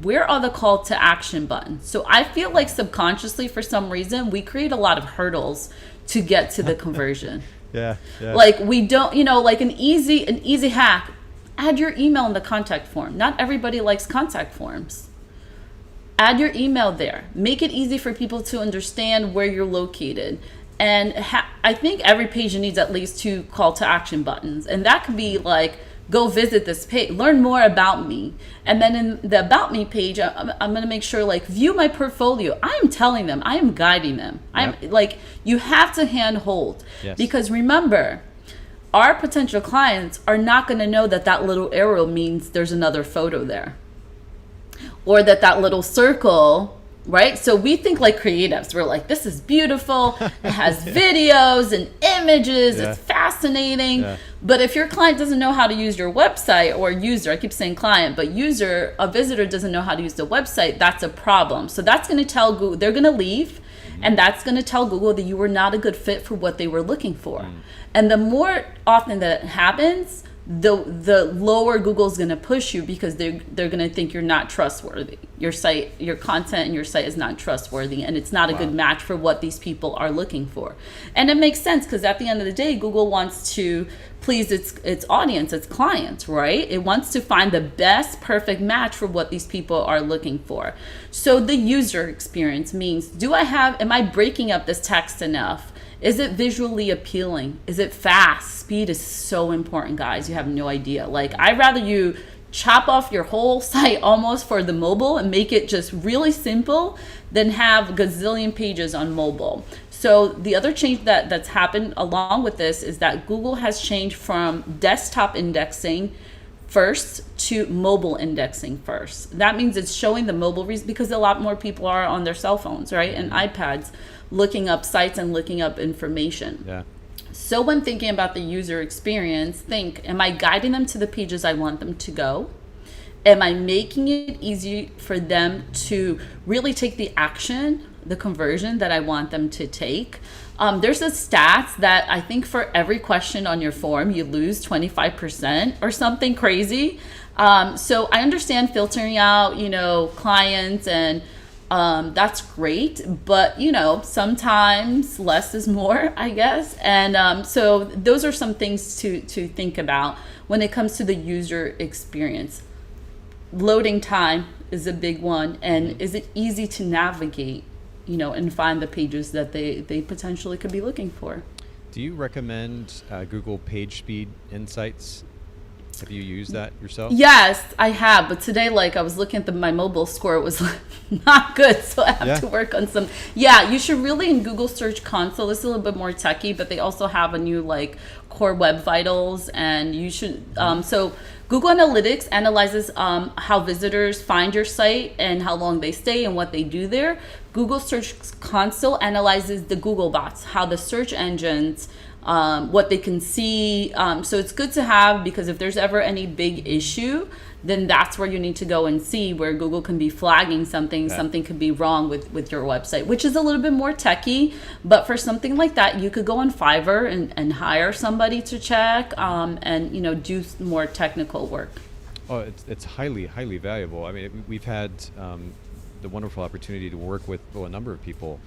B: Where are the call to action buttons? So I feel like subconsciously, for some reason, we create a lot of hurdles to get to the conversion.
A: Yeah.
B: Like we don't, like an easy hack, add your email in the contact form. Not everybody likes contact forms. Add your email there. Make it easy for people to understand where you're located. And I think every page needs at least 2 call to action buttons. And that could be like, go visit this page, learn more about me. And then in the about me page, I'm going to make sure like view my portfolio. I am telling them, I am guiding them. I'm like, you have to hand hold.
A: Yes. Because
B: remember, our potential clients are not going to know that little arrow means there's another photo there, or that little circle. Right? So we think like creatives. We're like, this is beautiful. It has videos and images. It's fascinating. Yeah. But if your client doesn't know how to use your website, or user, I keep saying client, but user, a visitor doesn't know how to use the website, that's a problem. So that's going to tell Google, they're going to leave. And that's going to tell Google that you were not a good fit for what they were looking for. And the more often that it happens, the lower Google's going to push you, because they're going to think you're not trustworthy. Your site, your content and your site is not trustworthy, and it's not a good match for what these people are looking for. And it makes sense, because at the end of the day, Google wants to please its audience, its clients, right? It wants to find the best perfect match for what these people are looking for. So the user experience means, am I breaking up this text enough? Is it visually appealing? Is it fast? Speed is so important, guys. You have no idea. Like, I'd rather you chop off your whole site almost for the mobile and make it just really simple than have a gazillion pages on mobile. So the other change that's happened along with this is that Google has changed from desktop indexing first to mobile indexing first. That means it's showing the mobile because a lot more people are on their cell phones, right? And iPads, looking up sites and looking up information.
A: Yeah.
B: So when thinking about the user experience, am I guiding them to the pages I want them to go? Am I making it easy for them to really take the action, the conversion that I want them to take? There's a stats that I think for every question on your form, you lose 25% or something crazy. So I understand filtering out, clients, and that's great, but sometimes less is more, I guess. And so those are some things to think about when it comes to the user experience. Loading time is a big one, and is it easy to navigate, and find the pages that they potentially could be looking for.
A: Do you recommend Google Page Speed Insights? Have you used that yourself?
B: Yes, I have. But today, I was looking at my mobile score, it was not good. So I have to work on some. Yeah, you should really, in Google Search Console, it's a little bit more techy, but they also have a new Core Web Vitals, and you should. So Google Analytics analyzes how visitors find your site and how long they stay and what they do there. Google Search Console analyzes the Google bots, how the search engines, what they can see. So it's good to have, because if there's ever any big issue, then that's where you need to go and see where Google can be flagging something. Something could be wrong with your website, which is a little bit more techy. But for something like that, you could go on Fiverr and hire somebody to check and do more technical work.
A: Oh, it's highly, highly valuable. I mean, we've had the wonderful opportunity to work with a number of people.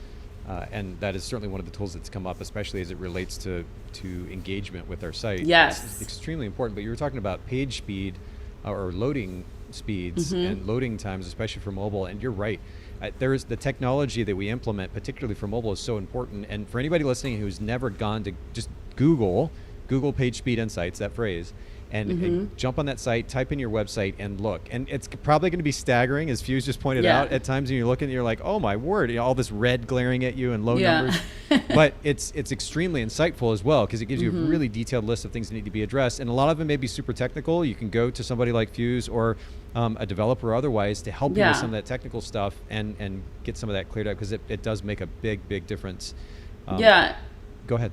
A: And that is certainly one of the tools that's come up, especially as it relates to engagement with our site.
B: Yes.
A: It's extremely important. But you were talking about page speed or loading speeds and loading times, especially for mobile. And you're right. There is the technology that we implement, particularly for mobile, is so important. And for anybody listening who's never gone to just Google page speed insights, that phrase, and jump on that site, type in your website and look. And it's probably going to be staggering, as Fuse just pointed out. At times when you're looking, you're like, oh my word, all this red glaring at you and low numbers. But it's extremely insightful as well, because it gives you a really detailed list of things that need to be addressed. And a lot of them may be super technical. You can go to somebody like Fuse or a developer or otherwise to help you with some of that technical stuff and get some of that cleared up, because it does make a big difference. Go ahead.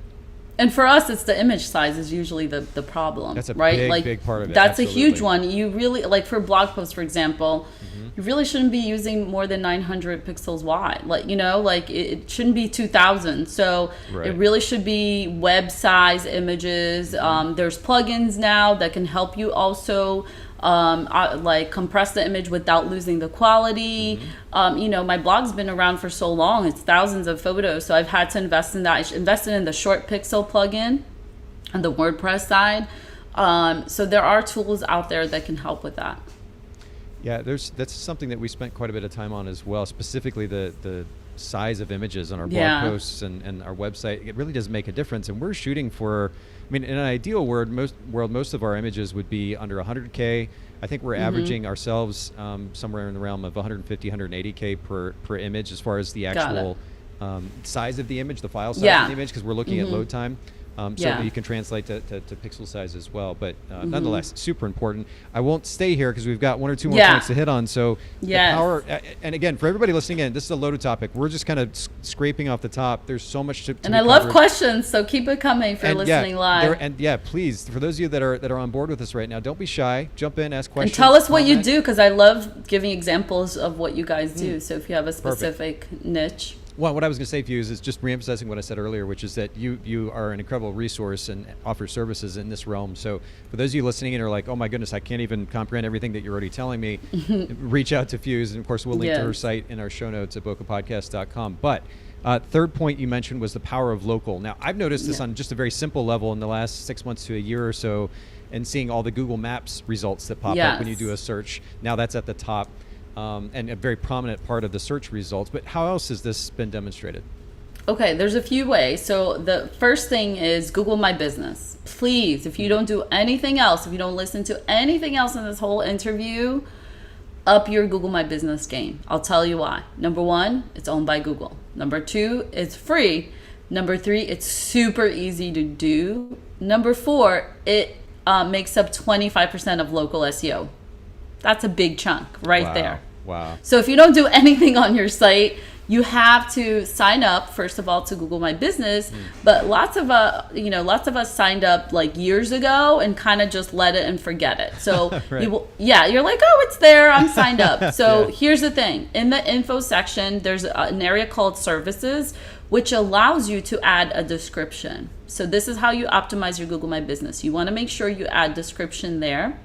B: And for us, it's the image size is usually the problem.
A: That's a
B: right?
A: big part of it.
B: That's absolutely a huge one. You really, like for blog posts, for example, you really shouldn't be using more than 900 pixels wide. It shouldn't be 2000. So it really should be web size images. There's plugins now that can help you also compress the image without losing the quality. My blog's been around for so long, it's thousands of photos, so I've had to invest in that. I invested in the short pixel plugin on the WordPress side. So there are tools out there that can help with that.
A: Yeah, that's something that we spent quite a bit of time on as well, specifically the size of images on our blog posts and our website. It really does make a difference, and we're shooting for, in an ideal world, most of our images would be under 100K. I think we're averaging ourselves somewhere in the realm of 150, 180K per image as far as the actual size of the image, the file size of the image, because we're looking at load time. Certainly you can translate to pixel size as well, but nonetheless, super important. I won't stay here because we've got one or two more points to hit on. So the power, and again, for everybody listening in, this is a loaded topic. We're just kind of scraping off the top. There's so much to
B: and I love questions, so keep it coming if you're listening live.
A: Please, for those of you that are on board with us right now, don't be shy. Jump in, ask questions.
B: And tell us what you do, because I love giving examples of what you guys do. So if you have a specific niche.
A: Well, what I was going to say, Fuse, is just reemphasizing what I said earlier, which is that you are an incredible resource and offer services in this realm. So for those of you listening in who are like, oh my goodness, I can't even comprehend everything that you're already telling me, reach out to Fuse. And of course, we'll link to her site in our show notes at bokehpodcast.com. But third point you mentioned was the power of local. Now, I've noticed this on just a very simple level in the last 6 months to a year or so, and seeing all the Google Maps results that pop up when you do a search. Now that's at the top. And a very prominent part of the search results. But how else has this been demonstrated?
B: Okay, there's a few ways. So the first thing is Google My Business. Please, if you don't do anything else, if you don't listen to anything else in this whole interview, up your Google My Business game. I'll tell you why. Number one, it's owned by Google. Number two, it's free. Number three, it's super easy to do. Number four, it makes up 25% of local SEO. That's a big chunk right there.
A: Wow.
B: So if you don't do anything on your site, you have to sign up, first of all, to Google My Business. But lots of us signed up like years ago and kind of just let it and forget it. So you're like, oh, it's there, I'm signed up. So here's the thing. In the info section, there's an area called services, which allows you to add a description. So this is how you optimize your Google My Business. You want to make sure you add description there.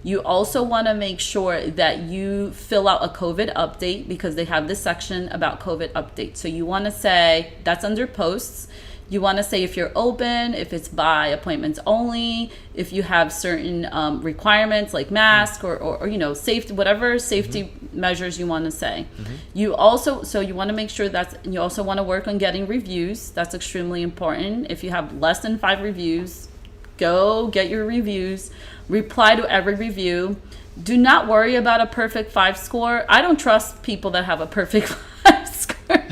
B: You also want to make sure that you fill out a COVID update, because they have this section about COVID updates. So you want to say, that's under posts. You want to say if you're open, if it's by appointments only, if you have certain requirements like mask or safety, whatever safety measures you want to say. You also want to make sure you also want to work on getting reviews. That's extremely important. If you have less than 5 reviews, go get your reviews. Reply to every review. Do not worry about a perfect 5 score. I don't trust people that have a perfect 5 score.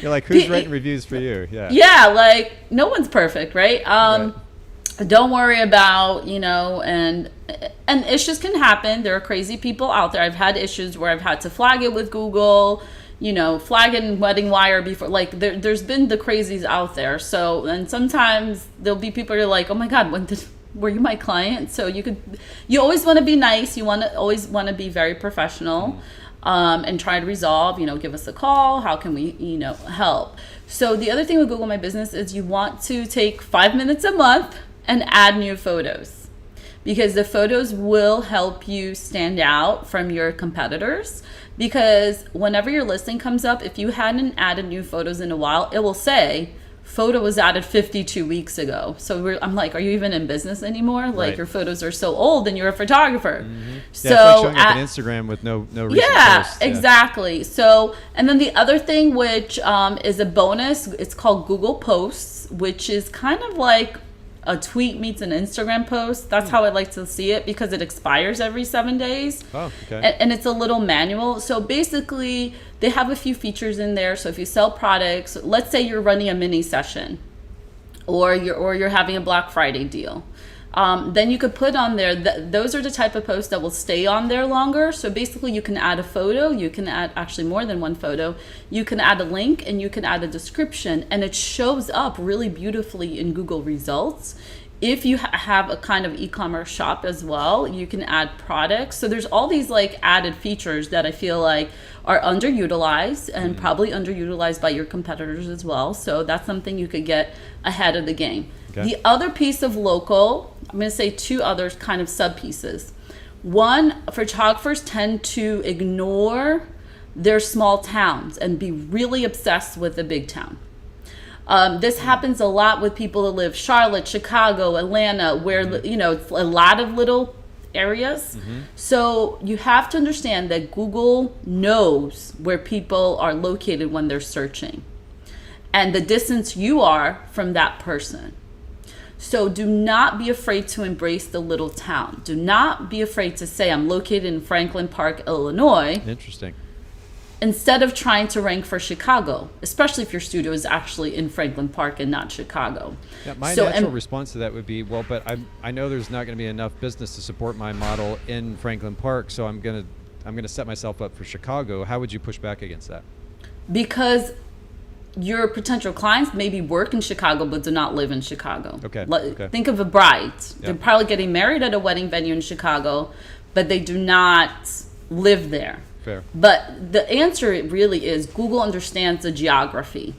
A: You're like, who's writing reviews for you?
B: Yeah, no one's perfect, right? Don't worry about, and issues can happen. There are crazy people out there. I've had issues where I've had to flag it with Google, flag it in Wedding Wire before. There's been the crazies out there. So, and sometimes there'll be people who are like, oh my God, were you my client? So you always want to be nice. You always want to be very professional, and try to resolve, give us a call. How can we, help? So the other thing with Google My Business is you want to take 5 minutes a month and add new photos, because the photos will help you stand out from your competitors. Because whenever your listing comes up, if you hadn't added new photos in a while, it will say photo was added 52 weeks ago. So I'm like, are you even in business anymore? Like
A: Right.
B: your photos are so old and you're a photographer.
A: Mm-hmm.
B: So
A: it's like showing up on Instagram with no recent posts.
B: Exactly. So, and then the other thing, which is a bonus, it's called Google Posts, which is kind of like a tweet meets an Instagram post. That's how I like to see it, because it expires every 7 days.
A: Oh, okay.
B: And it's a little manual. So basically, they have a few features in there. So if you sell products, let's say you're running a mini session, or you're having a Black Friday deal, then you could put on there, those are the type of posts that will stay on there longer. So basically you can add a photo, you can add actually more than one photo, you can add a link, and you can add a description, and it shows up really beautifully in Google results. If you have a kind of e-commerce shop as well, you can add products. So there's all these like added features that I feel like are underutilized, and probably underutilized by your competitors as well. So that's something you could get ahead of the game. Okay. The other piece of local, I'm going to say two other kind of sub pieces. One, photographers tend to ignore their small towns and be really obsessed with the big town. This happens a lot with people that live Charlotte, Chicago, Atlanta, where it's a lot of little areas. Mm-hmm. So you have to understand that Google knows where people are located when they're searching, and the distance you are from that person. So do not be afraid to embrace the little town. Do not be afraid to say, I'm located in Franklin Park, Illinois.
A: Interesting.
B: Instead of trying to rank for Chicago, especially if your studio is actually in Franklin Park and not Chicago.
A: Yeah, my natural response to that would be, well, but I know there's not going to be enough business to support my model in Franklin Park, so I'm going to set myself up for Chicago. How would you push back against that?
B: Because your potential clients maybe work in Chicago but do not live in Chicago.
A: Okay.
B: Think of a bride.
A: Yeah.
B: They're probably getting married at a wedding venue in Chicago, but they do not live there.
A: Fair.
B: But the answer really is Google understands the geography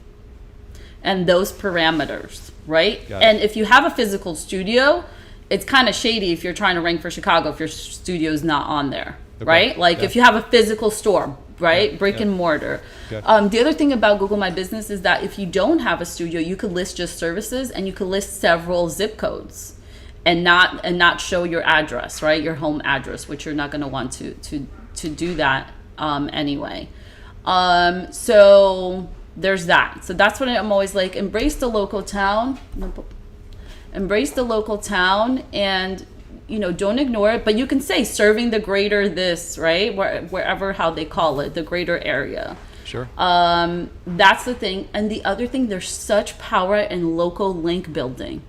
B: and those parameters, right? And if you have a physical studio, it's kind of shady if you're trying to rank for Chicago if your studio is not on there, right? Like if you have a physical store, right? Brick and mortar. The other thing about Google My Business is that if you don't have a studio, you could list just services, and you could list several zip codes and not show your address, right? Your home address, which you're not going to want to do that anyway. So there's that. So that's what I'm always like, embrace the local town. Embrace the local town, and don't ignore it, but you can say serving the greater this, right? Wherever, how they call it, the greater area.
A: Sure.
B: That's the thing. And the other thing, there's such power in local link building.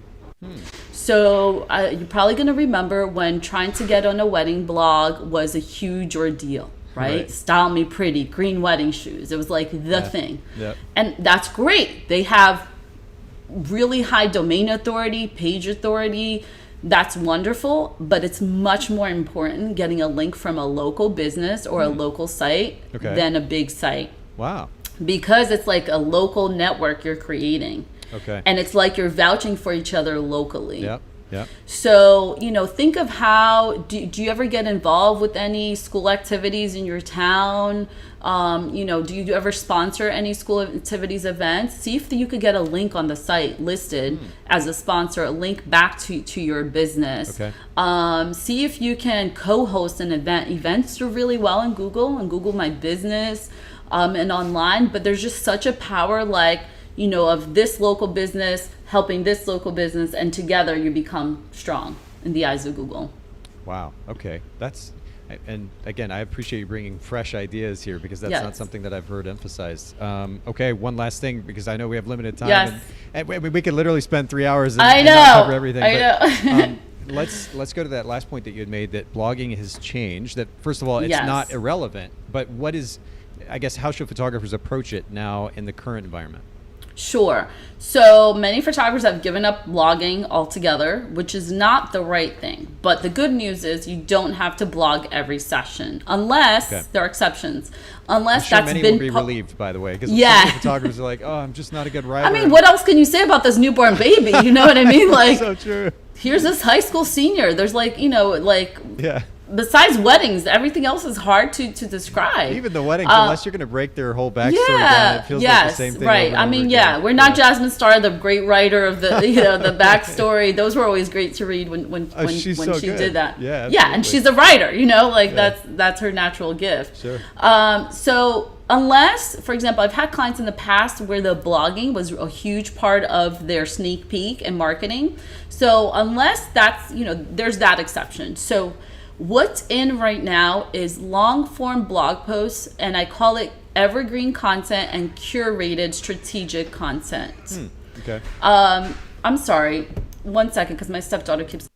B: So you're probably going to remember when trying to get on a wedding blog was a huge ordeal, right? Style Me Pretty, green wedding shoes. It was like the thing. Yep. And that's great. They have really high domain authority, page authority. That's wonderful, but it's much more important getting a link from a local business or a local site than a big site.
A: Wow.
B: Because it's like a local network you're creating. Okay. And it's like you're vouching for each other locally. Yep. Yep. So, think of how, do you ever get involved with any school activities in your town? Do you ever sponsor any school activities events? See if you could get a link on the site listed as a sponsor, a link back to your business. Okay. See if you can co-host an event. Events do really well in Google and Google My Business and online, but there's just such a power of this local business helping this local business, and together you become strong in the eyes of Google.
A: Wow. Okay. And again, I appreciate you bringing fresh ideas here, because that's not something that I've heard emphasized. Okay, one last thing, because I know we have limited time.
B: Yes.
A: And we could literally spend 3 hours
B: and
A: not cover everything.
B: I know.
A: Let's go to that last point that you had made, that blogging has changed. That, first of all, it's not irrelevant, but how should photographers approach it now in the current environment?
B: Sure. So many photographers have given up blogging altogether, which is not the right thing. But the good news is you don't have to blog every session, unless there are exceptions. Unless
A: I'm sure many will be relieved, by the way, because photographers are like, "Oh, I'm just not a good writer."
B: I mean, what else can you say about this newborn baby? You know what I mean? Like,
A: so true.
B: Here's this high school senior. There's besides weddings, everything else is hard to describe.
A: Even the weddings, unless you're going to break their whole backstory down, it feels like the same thing.
B: Right.
A: Over and over again.
B: We're not Jasmine Starr, the great writer of the the backstory. Those were always great to read when she did that.
A: Yeah, absolutely.
B: Yeah, and she's a writer. That's her natural gift.
A: Sure.
B: So unless, for example, I've had clients in the past where the blogging was a huge part of their sneak peek and marketing. So unless that's, there's that exception. So what's in right now is long form blog posts, and I call it evergreen content and curated strategic content.
A: Okay.
B: I'm sorry, 1 second, because my stepdaughter keeps.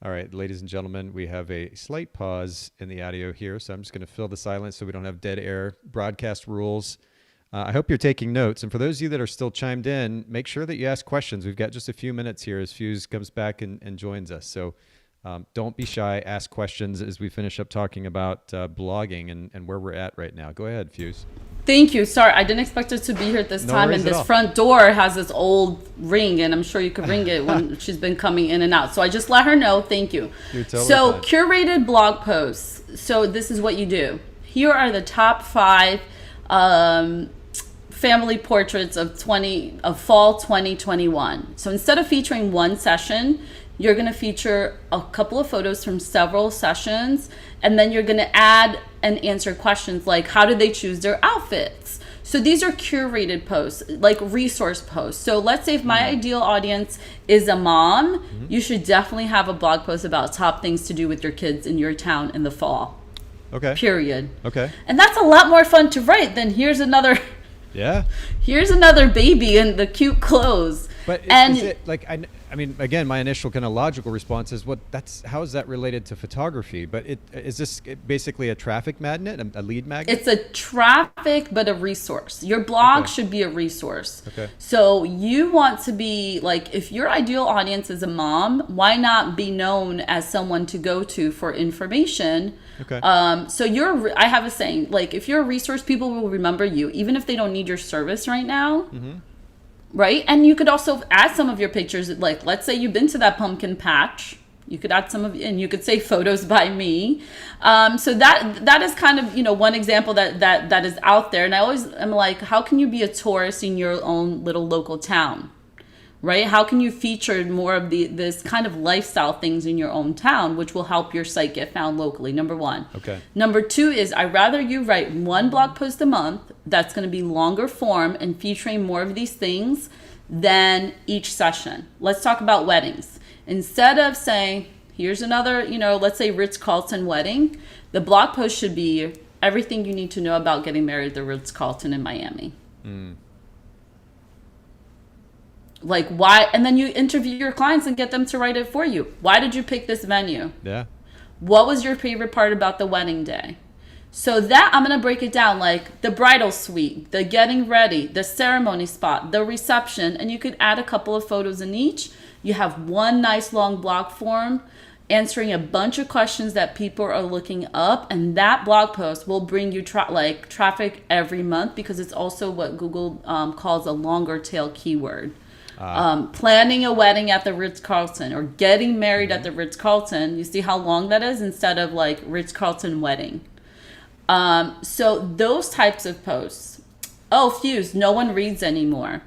A: All right, ladies and gentlemen, we have a slight pause in the audio here, so I'm just going to fill the silence so we don't have dead air. Broadcast rules. I hope you're taking notes. And for those of you that are still chimed in, make sure that you ask questions. We've got just a few minutes here as Fuse comes back and joins us. So don't be shy. Ask questions as we finish up talking about blogging and where we're at right now. Go ahead, Fuse.
B: Thank you. Sorry, I didn't expect her to be here at this time. And this front door has this old ring, and I'm sure you could ring it when she's been coming in and out. So I just let her know. Thank you.
A: You're totally
B: fine. Curated blog posts. So this is what you do. Here are the top 5 family portraits of fall 2021. So instead of featuring one session, you're going to feature a couple of photos from several sessions, and then you're going to add and answer questions like, how did they choose their outfits? So these are curated posts, like resource posts. So let's say if my ideal audience is a mom, you should definitely have a blog post about top things to do with your kids in your town in the fall.
A: Okay.
B: Period.
A: Okay.
B: And that's a lot more fun to write than here's another baby in the cute clothes.
A: But is it like, I mean, again, my initial kind of logical response is, how is that related to photography? But is this basically a traffic magnet, a lead magnet?
B: It's a traffic, but a resource. Your blog should be a resource. Okay. So you want to be like, if your ideal audience is a mom, why not be known as someone to go to for information? Okay. So I have a saying, like, if you're a resource, people will remember you, even if they don't need your service right now. Mm-hmm. Right? And you could also add some of your pictures. Like, let's say you've been to that pumpkin patch. You could add some and you could say photos by me. So that is kind of, one example that is out there. And I always am like, how can you be a tourist in your own little local town? Right? How can you feature more of this kind of lifestyle things in your own town, which will help your site get found locally, number 1. Okay. Number 2 is, I'd rather you write one blog post a month that's going to be longer form and featuring more of these things than each session. Let's talk about weddings. Instead of saying, here's another, let's say Ritz-Carlton wedding, the blog post should be everything you need to know about getting married at the Ritz-Carlton in Miami. Like, why? And then you interview your clients and get them to write it for you. Why did you pick this venue? Yeah. What was your favorite part about the wedding day? So that I'm going to break it down, like the bridal suite, the getting ready, the ceremony spot, the reception, and you could add a couple of photos in each. You have one nice long blog form answering a bunch of questions that people are looking up, and that blog post will bring you traffic every month, because it's also what Google calls a longer tail keyword. Planning a wedding at the Ritz-Carlton or getting married at the Ritz-Carlton. You see how long that is, instead of like Ritz-Carlton wedding. So those types of posts. Oh, Fuse, no one reads anymore.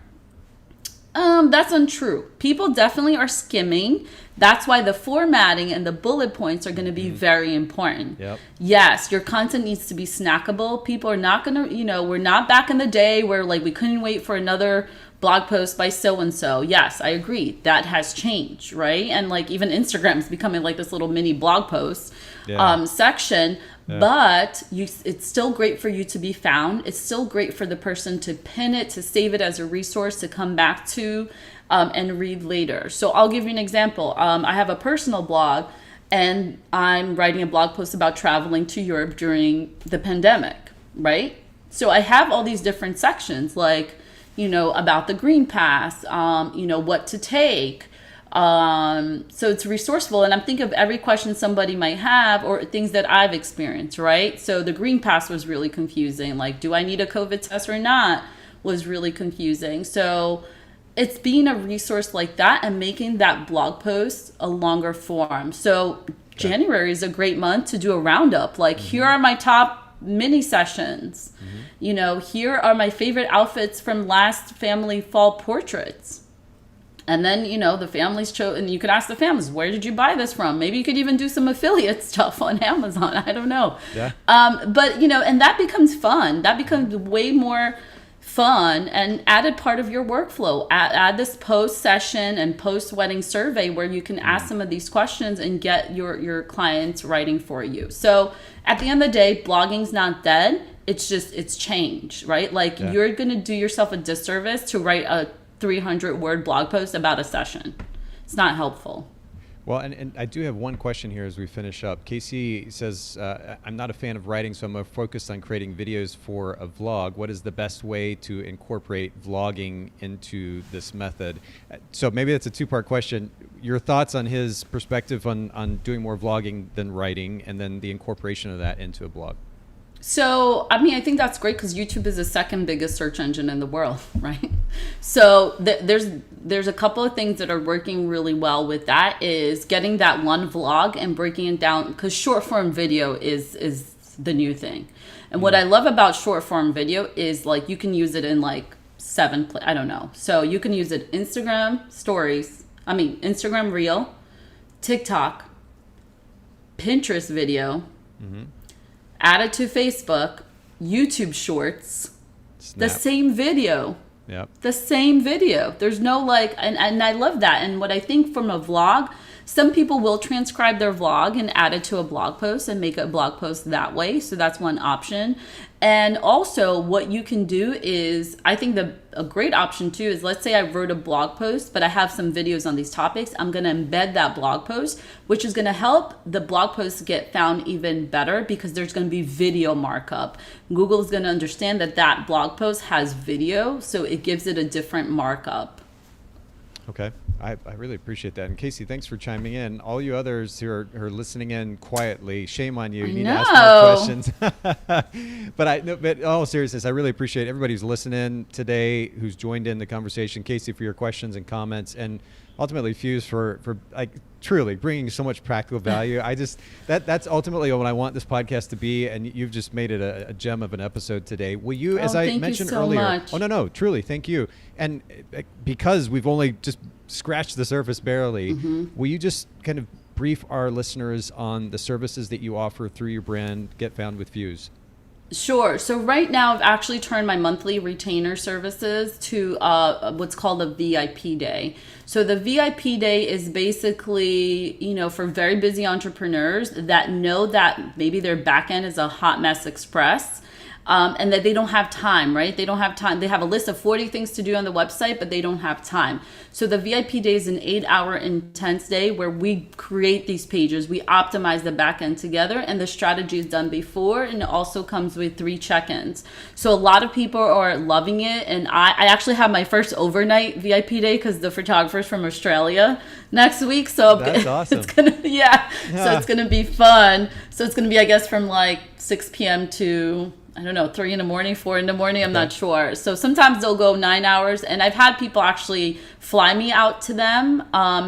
B: That's untrue. People definitely are skimming. That's why the formatting and the bullet points are going to be very important. Yep. Yes, your content needs to be snackable. People are not going to, we're not back in the day where like we couldn't wait for another blog post by so-and-so. Yes, I agree. That has changed, right? And like even Instagram's becoming like this little mini blog post section. Yeah. But it's still great for you to be found. It's still great for the person to pin it, to save it as a resource to come back to and read later. So I'll give you an example. I have a personal blog, and I'm writing a blog post about traveling to Europe during the pandemic, right? So I have all these different sections, like, about the Green Pass, what to take. So it's resourceful, and I'm thinking of every question somebody might have or things that I've experienced, right? So the Green Pass was really confusing. Like, do I need a COVID test or not? Was really confusing. So it's being a resource like that and making that blog post a longer form. So January is a great month to do a roundup. Like, here are my top mini sessions. You know, here are my favorite outfits from last family fall portraits. And then, you know, the families chose, and you could ask the families, where did you buy this from? Maybe you could even do some affiliate stuff on Amazon. I don't know.
A: Yeah.
B: But, you know, and that becomes fun. That becomes way more fun and added part of your workflow. Add this post session and post wedding survey where you can ask some of these questions and get your clients writing for you. So at the end of the day, blogging's not dead. It's just, it's change, right? Like, you're going to do yourself a disservice to write a 300-word blog post about a session. It's not helpful.
A: Well, and I do have one question here as we finish up. Casey says, I'm not a fan of writing, so I'm more focused on creating videos for a vlog. What is the best way to incorporate vlogging into this method? So maybe that's a two-part question. Your thoughts on his perspective on doing more vlogging than writing, and then the incorporation of that into a blog.
B: So, I mean, I think that's great because YouTube is the second biggest search engine in the world, right? So there's a couple of things that are working really well with that, is getting that one vlog and breaking it down, because short form video is the new thing. And what I love about short form video is, like, you can use it in like I don't know. So you can use it Instagram Instagram Reel, TikTok, Pinterest video, add it to Facebook, YouTube Shorts,
A: Snap.
B: the same video.
A: Yep.
B: The same video. There's no like, and I love that. And what I think from a vlog, some people will transcribe their vlog and add it to a blog post and make a blog post that way. So that's one option. And also what you can do is, I think a great option too is, let's say I wrote a blog post, but I have some videos on these topics. I'm going to embed that blog post, which is going to help the blog post get found even better, because there's going to be video markup. Google is going to understand that blog post has video, so it gives it a different markup.
A: Okay. I really appreciate that. And Casey, thanks for chiming in. All you others who are listening in quietly, shame on you. You need to ask more questions. But in all seriousness, I really appreciate everybody who's listening today, who's joined in the conversation. Casey, for your questions and comments, and ultimately Feuza for like truly bringing so much practical value. That's ultimately what I want this podcast to be, and you've just made it a gem of an episode today. Will you, as I mentioned earlier,
B: much.
A: Oh no, truly, thank you. And because we've only just scratched the surface barely, will you just kind of brief our listeners on the services that you offer through your brand, Get Found with Feuza?
B: Sure. So right now I've actually turned my monthly retainer services to what's called a VIP day. So the VIP day is basically, you know, for very busy entrepreneurs that know that maybe their back end is a hot mess express. And that they don't have time, right? They don't have time. They have a list of 40 things to do on the website, but they don't have time. So the VIP day is an 8-hour intense day where we create these pages. We optimize the back end together, and the strategy is done before, and it also comes with 3 check-ins. So a lot of people are loving it, and I actually have my first overnight VIP day because the photographer's from Australia next week. So
A: that's awesome.
B: It's gonna, so it's gonna be fun. So it's gonna be, I guess, from like 6 p.m. to, I don't know, 3 in the morning, 4 in the morning. I'm not sure. So sometimes they'll go 9 hours, and I've had people actually fly me out to them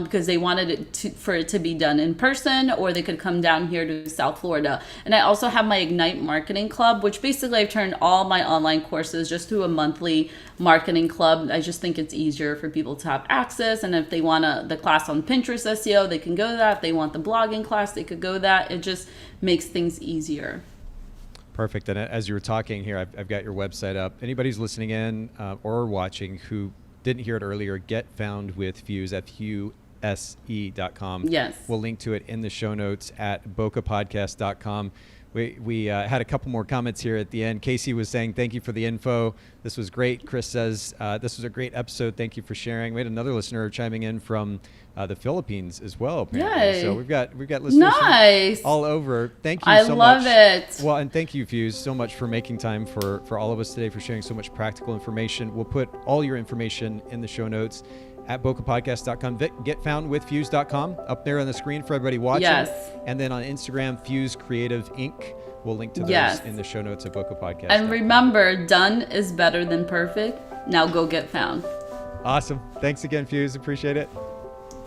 B: because they wanted it for it to be done in person, or they could come down here to South Florida. And I also have my Ignite Marketing Club, which basically I've turned all my online courses just to a monthly marketing club. I just think it's easier for people to have access, and if they want the class on Pinterest SEO, they can go to that. If they want the blogging class, they could go to that. It just makes things easier.
A: Perfect. And as you were talking here, I've got your website up. Anybody who's listening in or watching who didn't hear it earlier, Get Found with Feuza, FUSE.com.
B: Yes.
A: We'll link to it in the show notes at bokehpodcast.com. We had a couple more comments here at the end. Casey was saying, thank you for the info. This was great. Chris says, this was a great episode. Thank you for sharing. We had another listener chiming in from the Philippines as well, apparently.
B: Yay.
A: So we've got listeners from all over. Thank you so much.
B: I love it.
A: Well, and thank you, Feuza, so much for making time for all of us today, for sharing so much practical information. We'll put all your information in the show notes at bokehpodcast.com, getfoundwithfeuza.com, up there on the screen for everybody watching.
B: Yes.
A: And then on Instagram, Feuza Creative Inc. We'll link to those in the show notes at bokehpodcast.com.
B: And remember, done is better than perfect. Now go get found.
A: Awesome. Thanks again, Feuza. Appreciate it.